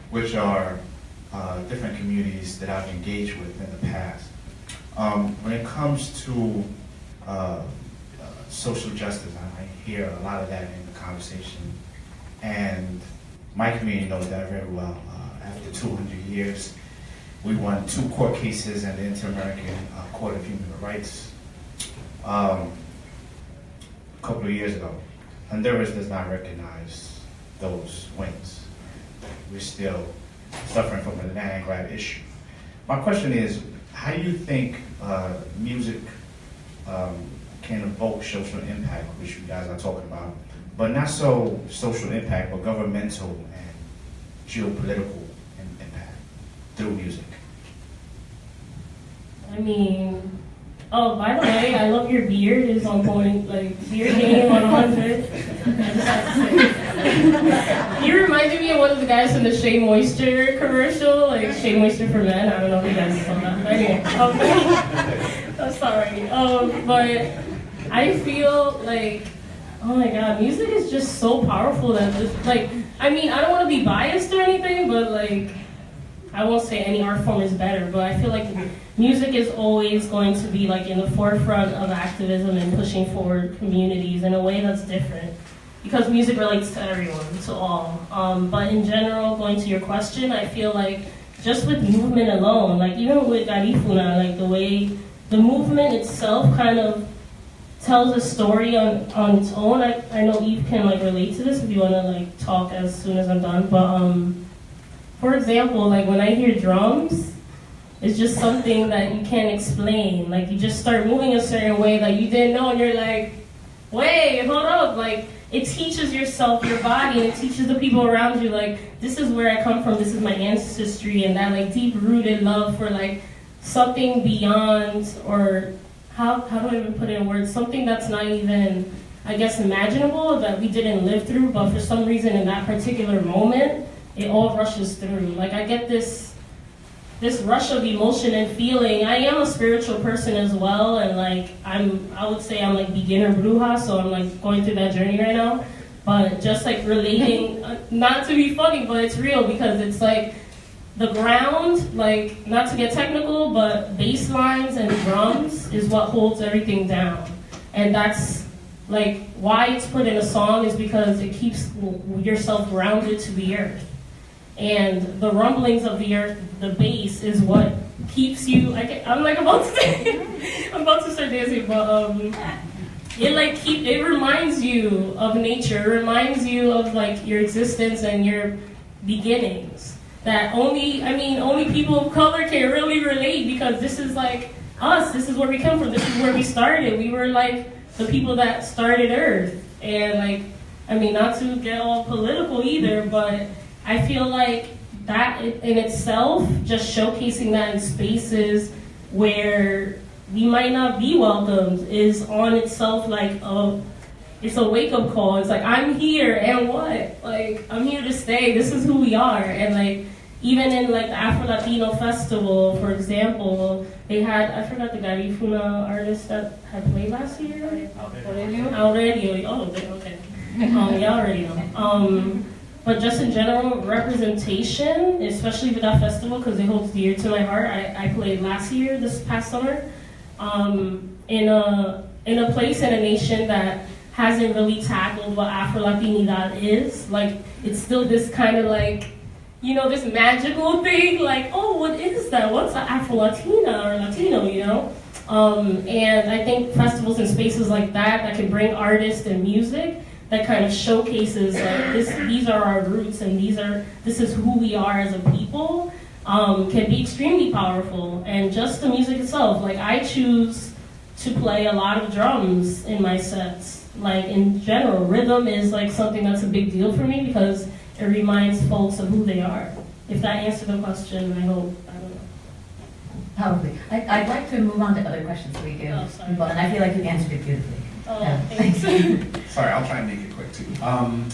which are different communities that I've engaged with in the past. When it comes to social justice, I hear a lot of that in the conversation, and my community knows that very well. After 200 years, we won 2 court cases in the Inter-American Court of Human Rights a couple of years ago. Honduras does not recognize those wins. We're still suffering from the land grab issue. My question is, how do you think music can evoke social impact, which you guys are talking about, but not so social impact, but governmental and geopolitical impact through music? I mean, oh, by the way, I love your beard. It's on point, like, beard game on 100. I just have to say. You reminded me of one of the guys from the Shea Moisture commercial, like Shea Moisture for Men. I don't know if you guys saw that. But anyway, I'm sorry. But I feel like, oh my God, music is just so powerful that this, like, I mean, I don't want to be biased or anything, but like, I won't say any art form is better, but I feel like music is always going to be like in the forefront of activism and pushing forward communities in a way that's different. Because music relates to everyone, to all. But in general, going to your question, I feel like just with movement alone, like even with Garifuna, like the way the movement itself kind of tells a story on its own. I know Eve can like relate to this if you want to like talk as soon as I'm done, but for example, like when I hear drums, it's just something that you can't explain. Like you just start moving a certain way that you didn't know, and you're like, wait, hold up. Like it teaches yourself, your body, and it teaches the people around you, like, this is where I come from, this is my ancestry, and that like deep-rooted love for like something beyond, or how do I even put it in words, something that's not even, I guess, imaginable, that we didn't live through, but for some reason in that particular moment, it all rushes through. Like I get this rush of emotion and feeling. I am a spiritual person as well, and like I would say I'm like beginner bruja, so I'm like going through that journey right now. But just like relating, not to be funny, but it's real, because it's like the ground, like not to get technical, but bass lines and drums is what holds everything down. And that's like why it's put in a song, is because it keeps yourself grounded to the earth. And the rumblings of the earth, the bass, is what keeps you. I'm like about to say, I'm about to start dancing, but it reminds you of nature. It reminds you of like your existence and your beginnings. That only people of color can really relate, because this is like us. This is where we come from. This is where we started. We were like the people that started Earth. And like, I mean, not to get all political either, but I feel like that in itself, just showcasing that in spaces where we might not be welcomed, is on itself like it's a wake-up call. It's like, I'm here, and what? Like, I'm here to stay. This is who we are. And like, even in like the Afro-Latino Festival, for example, they had, I forgot the Garifuna artist that had played last year? Aurelio. Oh, okay. Yeah, already know. But just in general, representation, especially with that festival, because it holds dear to my heart. I played last year, this past summer, in a place in a nation that hasn't really tackled what Afro-Latinidad is. Like, it's still this kind of like, you know, this magical thing, like, oh, what is that? What's an Afro-Latina or Latino, you know? And I think festivals and spaces like that can bring artists and music, that kind of showcases like these are our roots, and this is who we are as a people, can be extremely powerful. And just the music itself, like I choose to play a lot of drums in my sets. Like in general, rhythm is like something that's a big deal for me, because it reminds folks of who they are. If that answered the question, I hope. I don't know. Probably. I'd like to move on to other questions we give people, and I feel like you answered it beautifully. Thanks. Sorry, I'll try and make it quick too.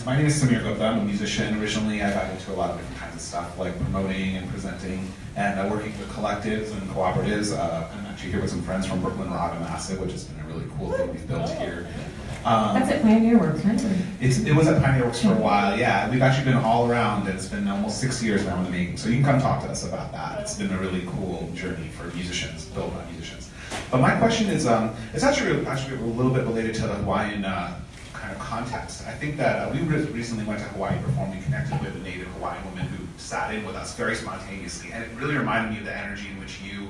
My name is Samir Gupta. I'm a musician. Originally, I got into a lot of different kinds of stuff, like promoting and presenting, and working with collectives and cooperatives. I'm actually here with some friends from Brooklyn Rock and Acid, which has been a really cool thing we've built here. That's at Pioneer Works, right? It was at Pioneer Works for a while, yeah. We've actually been all around, and it's been almost 6 years now in the making. So you can come talk to us about that. It's been a really cool journey for musicians, built by musicians. But my question is, it's actually a little bit related to the Hawaiian kind of context. I think that we recently went to Hawaii, performed, and connected with a native Hawaiian woman who sat in with us very spontaneously, and it really reminded me of the energy in which you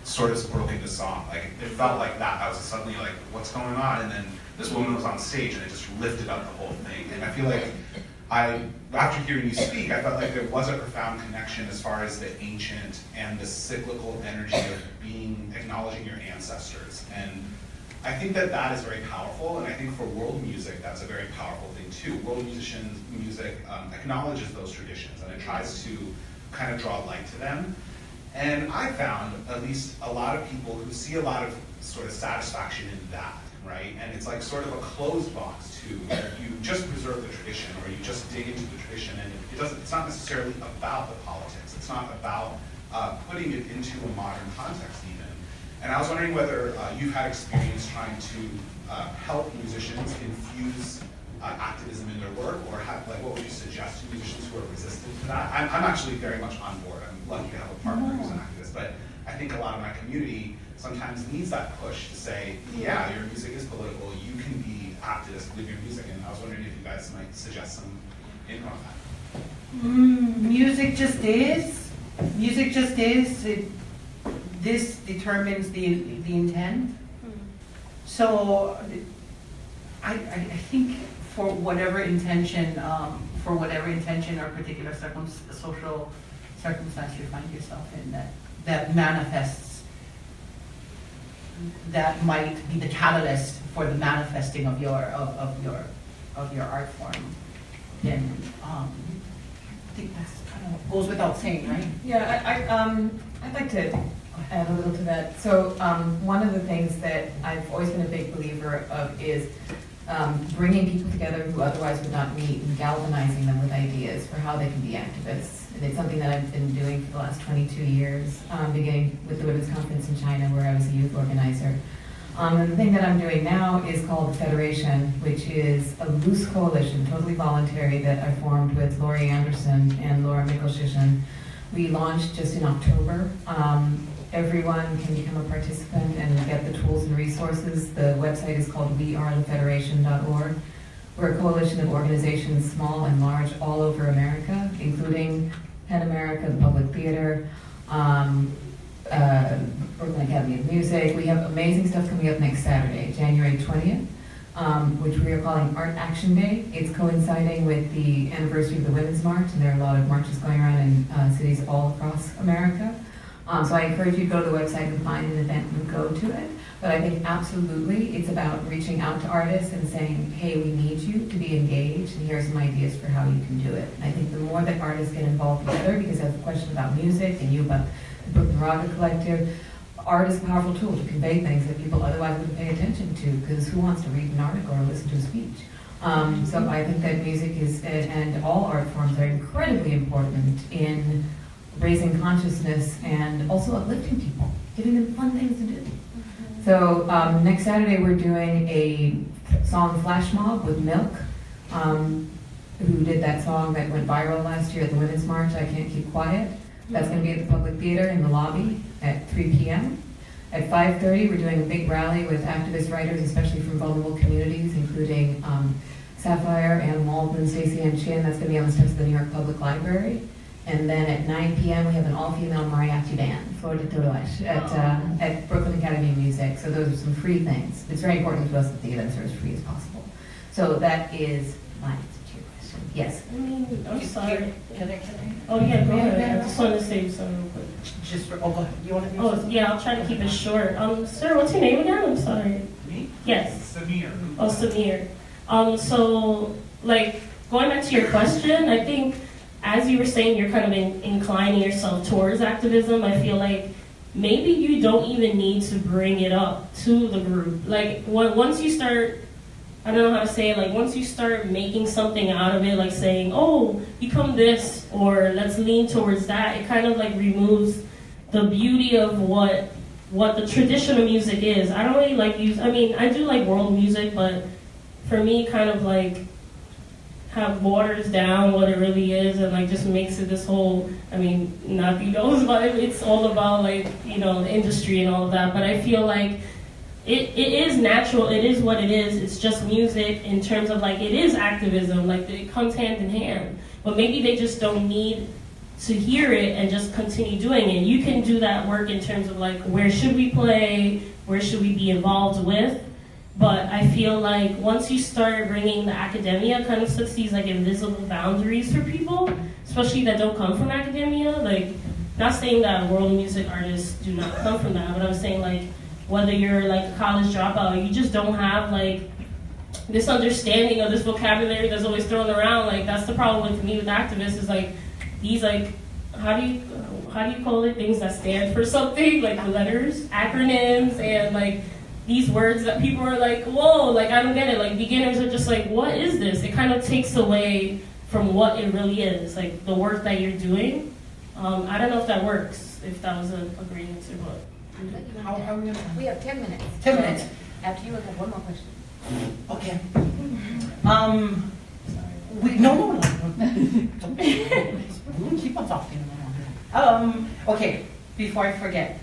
sort of broke into song. Like, it felt like that. I was suddenly like, what's going on? And then this woman was on stage, and it just lifted up the whole thing. And I feel like after hearing you speak, I felt like there was a profound connection as far as the ancient and the cyclical energy of acknowledging your ancestors. And I think that is very powerful, and I think for world music, that's a very powerful thing too. World music acknowledges those traditions, and it tries to kind of draw light to them. And I found, at least, a lot of people who see a lot of sort of satisfaction in that, right? And it's like sort of a closed box too, where you just preserve the tradition, or you just dig into the tradition, and it's not necessarily about the politics. It's not about putting it into a modern context even. And I was wondering whether you've had experience trying to help musicians infuse activism in their work, or what would you suggest to musicians who are resistant to that? I'm actually very much on board. I'm lucky to have a partner who's an activist, but I think a lot of my community sometimes needs that push to say, yeah, your music is political, you can be activist with your music, and I was wondering if you guys might suggest some input on that. Music just is. Music just is. This determines the intent. So I think for whatever intention or particular social circumstance you find yourself in that manifests, that might be the catalyst for the manifesting of your art form. Then I think that's kind of goes without saying, right? Yeah, I'd like to add a little to that. So one of the things that I've always been a big believer of is bringing people together who otherwise would not meet and galvanizing them with ideas for how they can be activists. And it's something that I've been doing for the last 22 years, beginning with the Women's Conference in China, where I was a youth organizer. And the thing that I'm doing now is called the Federation, which is a loose coalition, totally voluntary, that I formed with Laurie Anderson and Laura Mikoshishin. We launched just in October. Everyone can become a participant and get the tools and resources. The website is called wearethefederation.org. We're a coalition of organizations, small and large, all over America, including Penn America, the Public Theater, Brooklyn Academy of Music. We have amazing stuff coming up next Saturday, January 20th, which we are calling Art Action Day. It's coinciding with the anniversary of the Women's March, and there are a lot of marches going around in cities all across America. So I encourage you to go to the website and find an event and go to it. But I think absolutely it's about reaching out to artists and saying, hey, we need you to be engaged, and here are some ideas for how you can do it. And I think the more that artists get involved together, because I have a question about music and you about the Brooklyn Raga Collective, art is a powerful tool to convey things that people otherwise wouldn't pay attention to, because who wants to read an article or listen to a speech? So I think that music is, and all art forms are incredibly important in raising consciousness and also uplifting people, giving them fun things to do. So next Saturday we're doing a song flash mob with Milk, who did that song that went viral last year at the Women's March, I Can't Keep Quiet. That's going to be at the Public Theater in the lobby at 3 p.m. At 5:30 we're doing a big rally with activist writers, especially from vulnerable communities, including Sapphire, Ann Waldman, Stacey Ann Chin. That's going to be on the steps of the New York Public Library. And then at 9 p.m. we have an all-female mariachi band, Florida Toroash, at Brooklyn Academy of Music. So those are some free things. It's very important to us that the events are as free as possible. So that is my answer to your question. Yes? I'm sorry. Can I? Oh, yeah, go ahead. I just want to say something real quick. Go ahead. You want to? Oh, yeah, I'll try to keep it short. Sir, what's your name again? I'm sorry. Me? Yes. Samir. Oh, Samir. So, like, going back to your question, I think, as you were saying, you're kind of inclining yourself towards activism. I feel like maybe you don't even need to bring it up to the group. Like, once you start, I don't know how to say it, like, once you start making something out of it, like saying, oh, become this, or let's lean towards that, it kind of like removes the beauty of what the traditional music is. I don't really like I do like world music, but for me, kind of like waters down what it really is, and like just makes it this whole, Naki knows, but it's all about like, the industry and all of that. But I feel like it is natural, it is what it is, it's just music in terms of like, it is activism, like it comes hand in hand. But maybe they just don't need to hear it and just continue doing it. You can do that work in terms of like, where should we play, where should we be involved with? But I feel like once you start bringing the academia, kind of sets these like invisible boundaries for people, especially that don't come from academia. Like, not saying that world music artists do not come from that, but I'm saying like, whether you're like a college dropout, you just don't have like this understanding of this vocabulary that's always thrown around. Like, that's the problem with me with activists, is like these like, how do you call it, things that stand for something, like the letters, acronyms, and like these words that people are like, whoa, like I don't get it. Like, beginners are just like, what is this? It kind of takes away from what it really is, like the work that you're doing. I don't know if that works, if that was a great answer, but. How are we gonna? We have 10 minutes. 10 minutes. After you, I have one more question. Okay. We keep on talking. Okay, before I forget,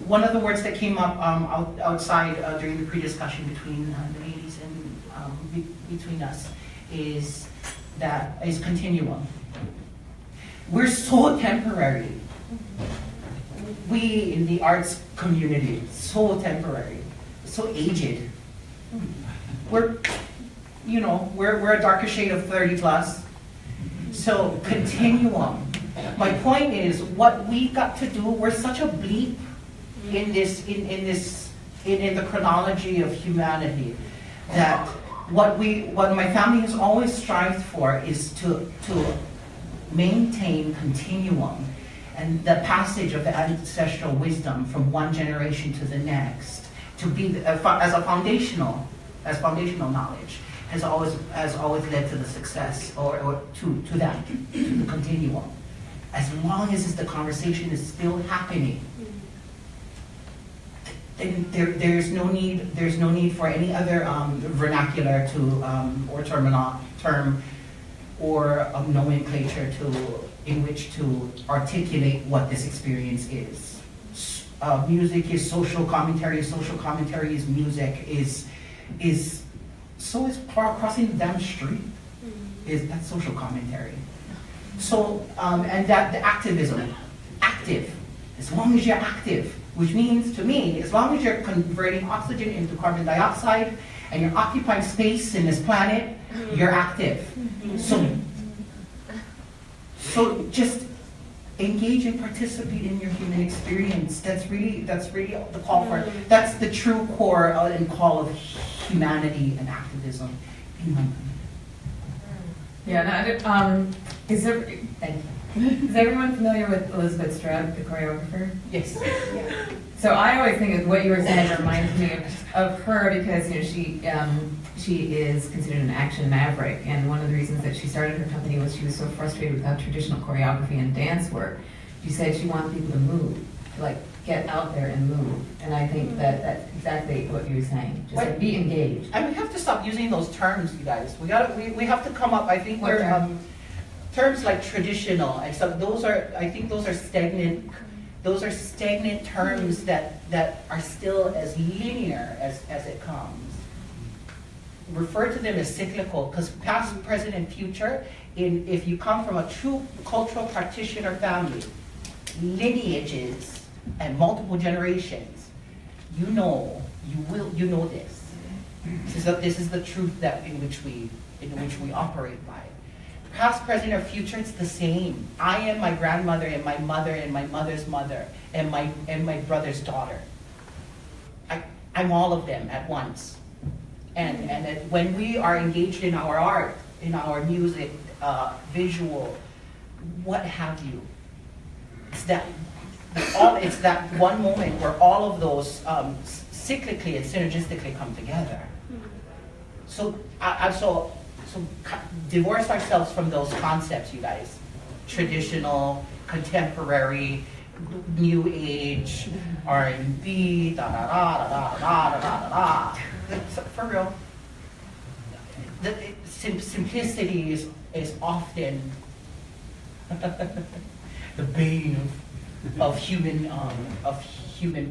one of the words that came up outside during the pre-discussion between the ladies and between us is continuum. We're so temporary. We in the arts community, so temporary, so aged. We're a darker shade of 30 plus. So continuum. My point is, what we got to do, we're such a bleep in the chronology of humanity, that what my family has always strived for is to maintain continuum and the passage of the ancestral wisdom from one generation to the next, to be as foundational knowledge has always led to the success or to the continuum. As long as the conversation is still happening, then there's no need for any other vernacular or term or nomenclature in which to articulate what this experience is. Music is social commentary. Social commentary is music. So is crossing the damn street. That's social commentary. So and that the activism, active. As long as you're active, which means to me, as long as you're converting oxygen into carbon dioxide and you're occupying space in this planet, you're active. So just engage and participate in your human experience. That's really the call for it. That's the true core and call of humanity and activism in my opinion. Yeah, is everyone familiar with Elizabeth Streb, the choreographer? Yes. Yeah. So I always think of what you were saying reminds me of her, because she is considered an action maverick, and one of the reasons that she started her company was she was so frustrated with how traditional choreography and dance work. She said she wanted people to move, to like get out there and move, and I think that's exactly what you were saying. Just like, be engaged. And we have to stop using those terms, you guys. We have to come up. I think What we're terms like traditional and stuff. Those are stagnant. Those are stagnant terms that are still as linear as it comes. Refer to them as cyclical, because past, present, and future, if you come from a true cultural practitioner family, lineages and multiple generations, you know this. This is the truth in which we operate by. Past, present, or future, it's the same. I am my grandmother and my mother and my mother's mother and my brother's daughter. I'm all of them at once. And when we are engaged in our art, in our music, visual, what have you, it's that one moment where all of those cyclically and synergistically come together. So divorce ourselves from those concepts, you guys. Traditional, contemporary, new age, R&B, da da da da da da da da. For real. The simplicity is often the bane of human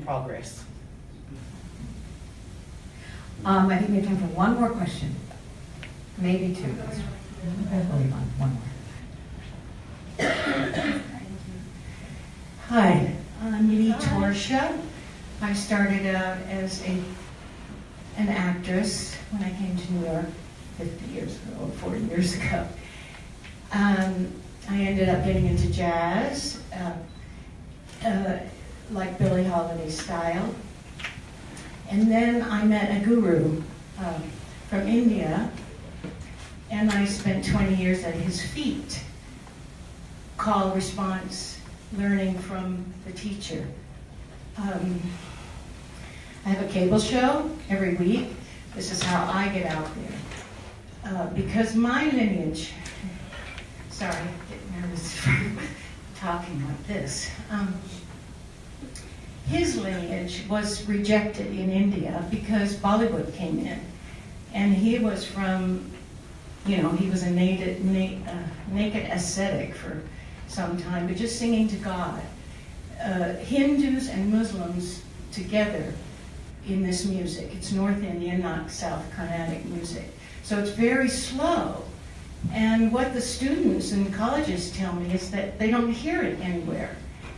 progress. I think we have time for one more question. Maybe two. One more. Hi, I'm Lee Torsha. I started out as an actress when I came to New York 50 years ago, 40 years ago. I ended up getting into jazz, like Billie Holiday style. And then I met a guru from India, and I spent 20 years at his feet. Call, response, learning from the teacher. I have a cable show every week. This is how I get out there. Because my lineage, sorry, I get nervous from talking like this. His lineage was rejected in India because Bollywood came in. And he was from, he was a naked ascetic for some time, but just singing to God. Hindus and Muslims together in this music. It's North Indian, not South Carnatic music. So it's very slow. And what the students in colleges tell me is that they don't hear it anywhere.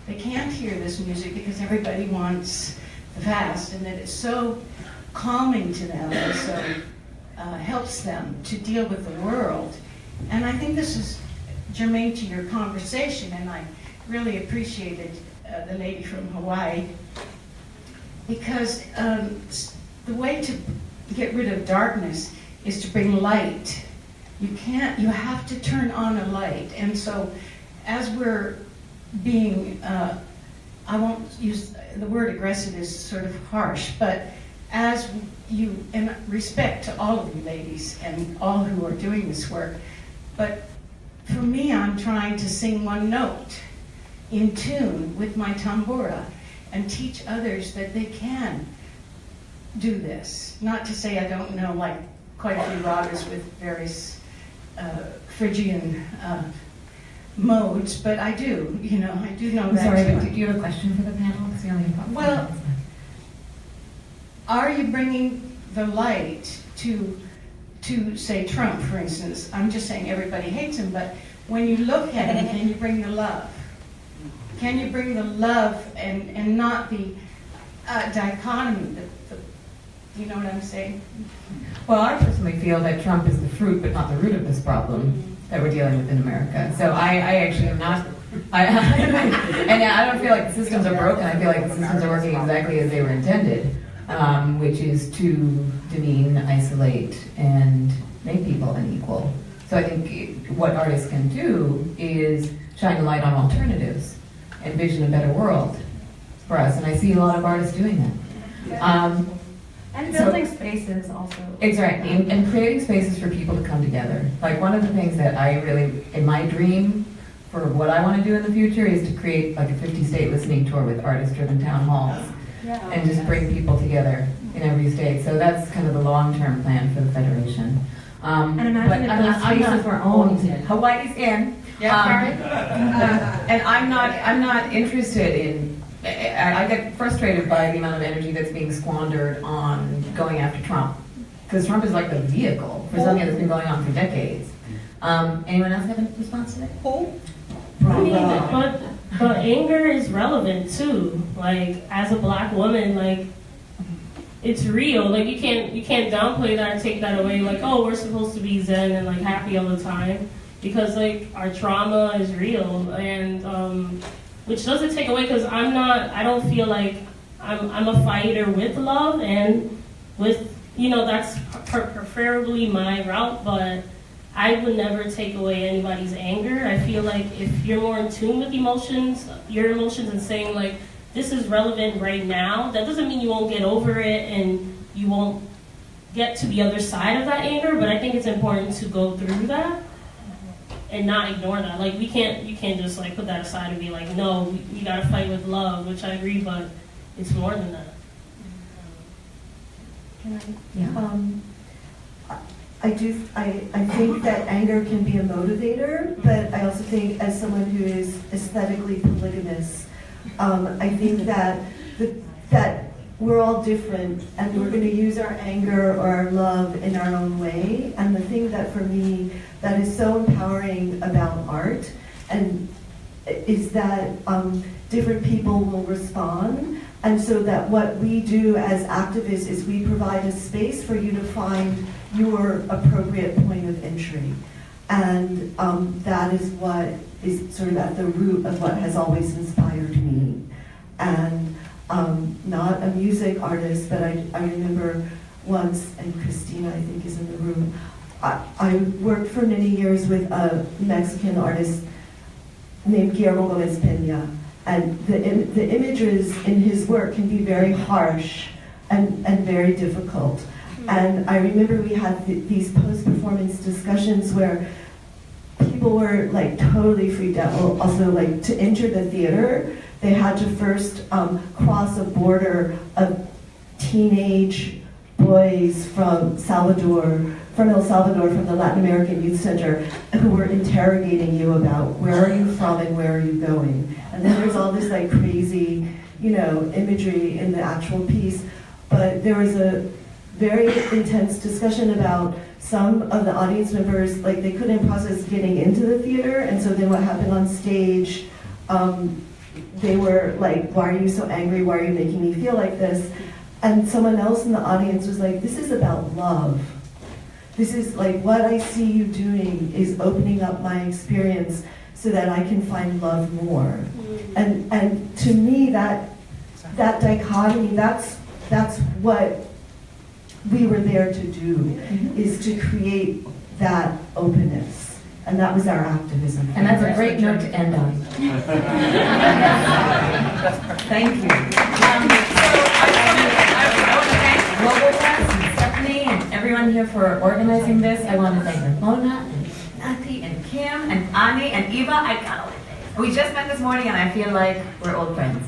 They can't hear this music because everybody wants the fast, and that it's so calming to them and so helps them to deal with the world. And I think this is germane to your conversation, and I really appreciated the lady from Hawaii, because the way to get rid of darkness is to bring light. You have to turn on a light. And so as we're being, I won't use, the word aggressive is sort of harsh, but as you, and respect to all of you ladies and all who are doing this work, but for me, I'm trying to sing one note in tune with my tambura and teach others that they can do this. Not to say I don't know, like, quite a few ragas with various Phrygian modes, but I do, I do know that. Sorry, too. but do you have a question for the panel? Because we only have about 5 Well, minutes left. Are you bringing the light to say Trump, for instance? I'm just saying everybody hates him, but when you look at him, can you bring the love? Can you bring the love and not the dichotomy? You know what I'm saying? Well, I personally feel that Trump is the fruit, but not the root of this problem that we're dealing with in America. So I actually am not. And I don't feel like the systems are broken. I feel like the systems are working exactly as they were intended, which is to demean, isolate, and make people unequal. So I think what artists can do is shine a light on alternatives, envision a better world for us. And I see a lot of artists doing that. And building spaces also. Exactly, and creating spaces for people to come together. Like, one of the things that I really, in my dream for what I want to do in the future, is to create like a 50-state listening tour with artist-driven town halls, and just bring people together in every state. So that's kind of the long-term plan for the Federation. And imagine if those spaces were owned. Hawaii's in. And I'm not interested in. I get frustrated by the amount of energy that's being squandered on going after Trump, because Trump is like the vehicle for something that's been going on for decades. Anyone else have a response to that? I mean, but anger is relevant too. Like, as a black woman, like, it's real. Like, you can't downplay that or take that away. Like, oh, we're supposed to be zen and like happy all the time, because like our trauma is real, and which doesn't take away, because I don't feel like I'm a fighter with love and with, that's preferably my route, but I would never take away anybody's anger. I feel like if you're more in tune with your emotions and saying like, this is relevant right now, that doesn't mean you won't get over it and you won't get to the other side of that anger, but I think it's important to go through that and not ignore that. Like you can't just like put that aside and be like, no, we gotta fight with love, which I agree, but it's more than that. Can I think that anger can be a motivator, but I also think as someone who is aesthetically polygamous, I think that we're all different and we're going to use our anger or our love in our own way. And the thing that for me that is so empowering about art and is that different people will respond. And so that what we do as activists is we provide a space for you to find your appropriate point of entry. And that is what is sort of at the root of what has always inspired me. And not a music artist, but I remember once, and Christina I think is in the room, I worked for many years with a Mexican artist named Guillermo Gomez Peña. And the images in his work can be very harsh and very difficult. And I remember we had these post-performance discussions where people were like totally freaked out. Well, also like to enter the theater, they had to first cross a border of teenage boys from El Salvador, from the Latin American Youth Center, who were interrogating you about where are you from and where are you going. And then there's all this like crazy, imagery in the actual piece. But there was a very intense discussion about some of the audience members, like they couldn't process getting into the theater, and so then what happened on stage, they were like, why are you so angry? Why are you making me feel like this? And someone else in the audience was like, this is about love. This is like what I see you doing is opening up my experience so that I can find love more. And to me, that dichotomy, that's what we were there to do, is to create that openness. And that was our activism. And that's a great note to end on. Thank you. BEMBONA and Stephanie and everyone here for organizing this. I want to thank BEMBONA and Natalia and Kim and Ani and Eva. We just met this morning and I feel like we're old friends.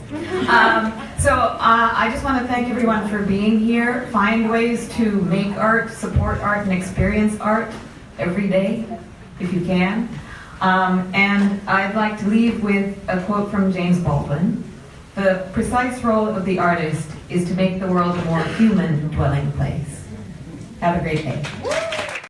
I just want to thank everyone for being here. Find ways to make art, support art, and experience art every day, if you can. And I'd like to leave with a quote from James Baldwin. The precise role of the artist is to make the world a more human dwelling place. Have a great day.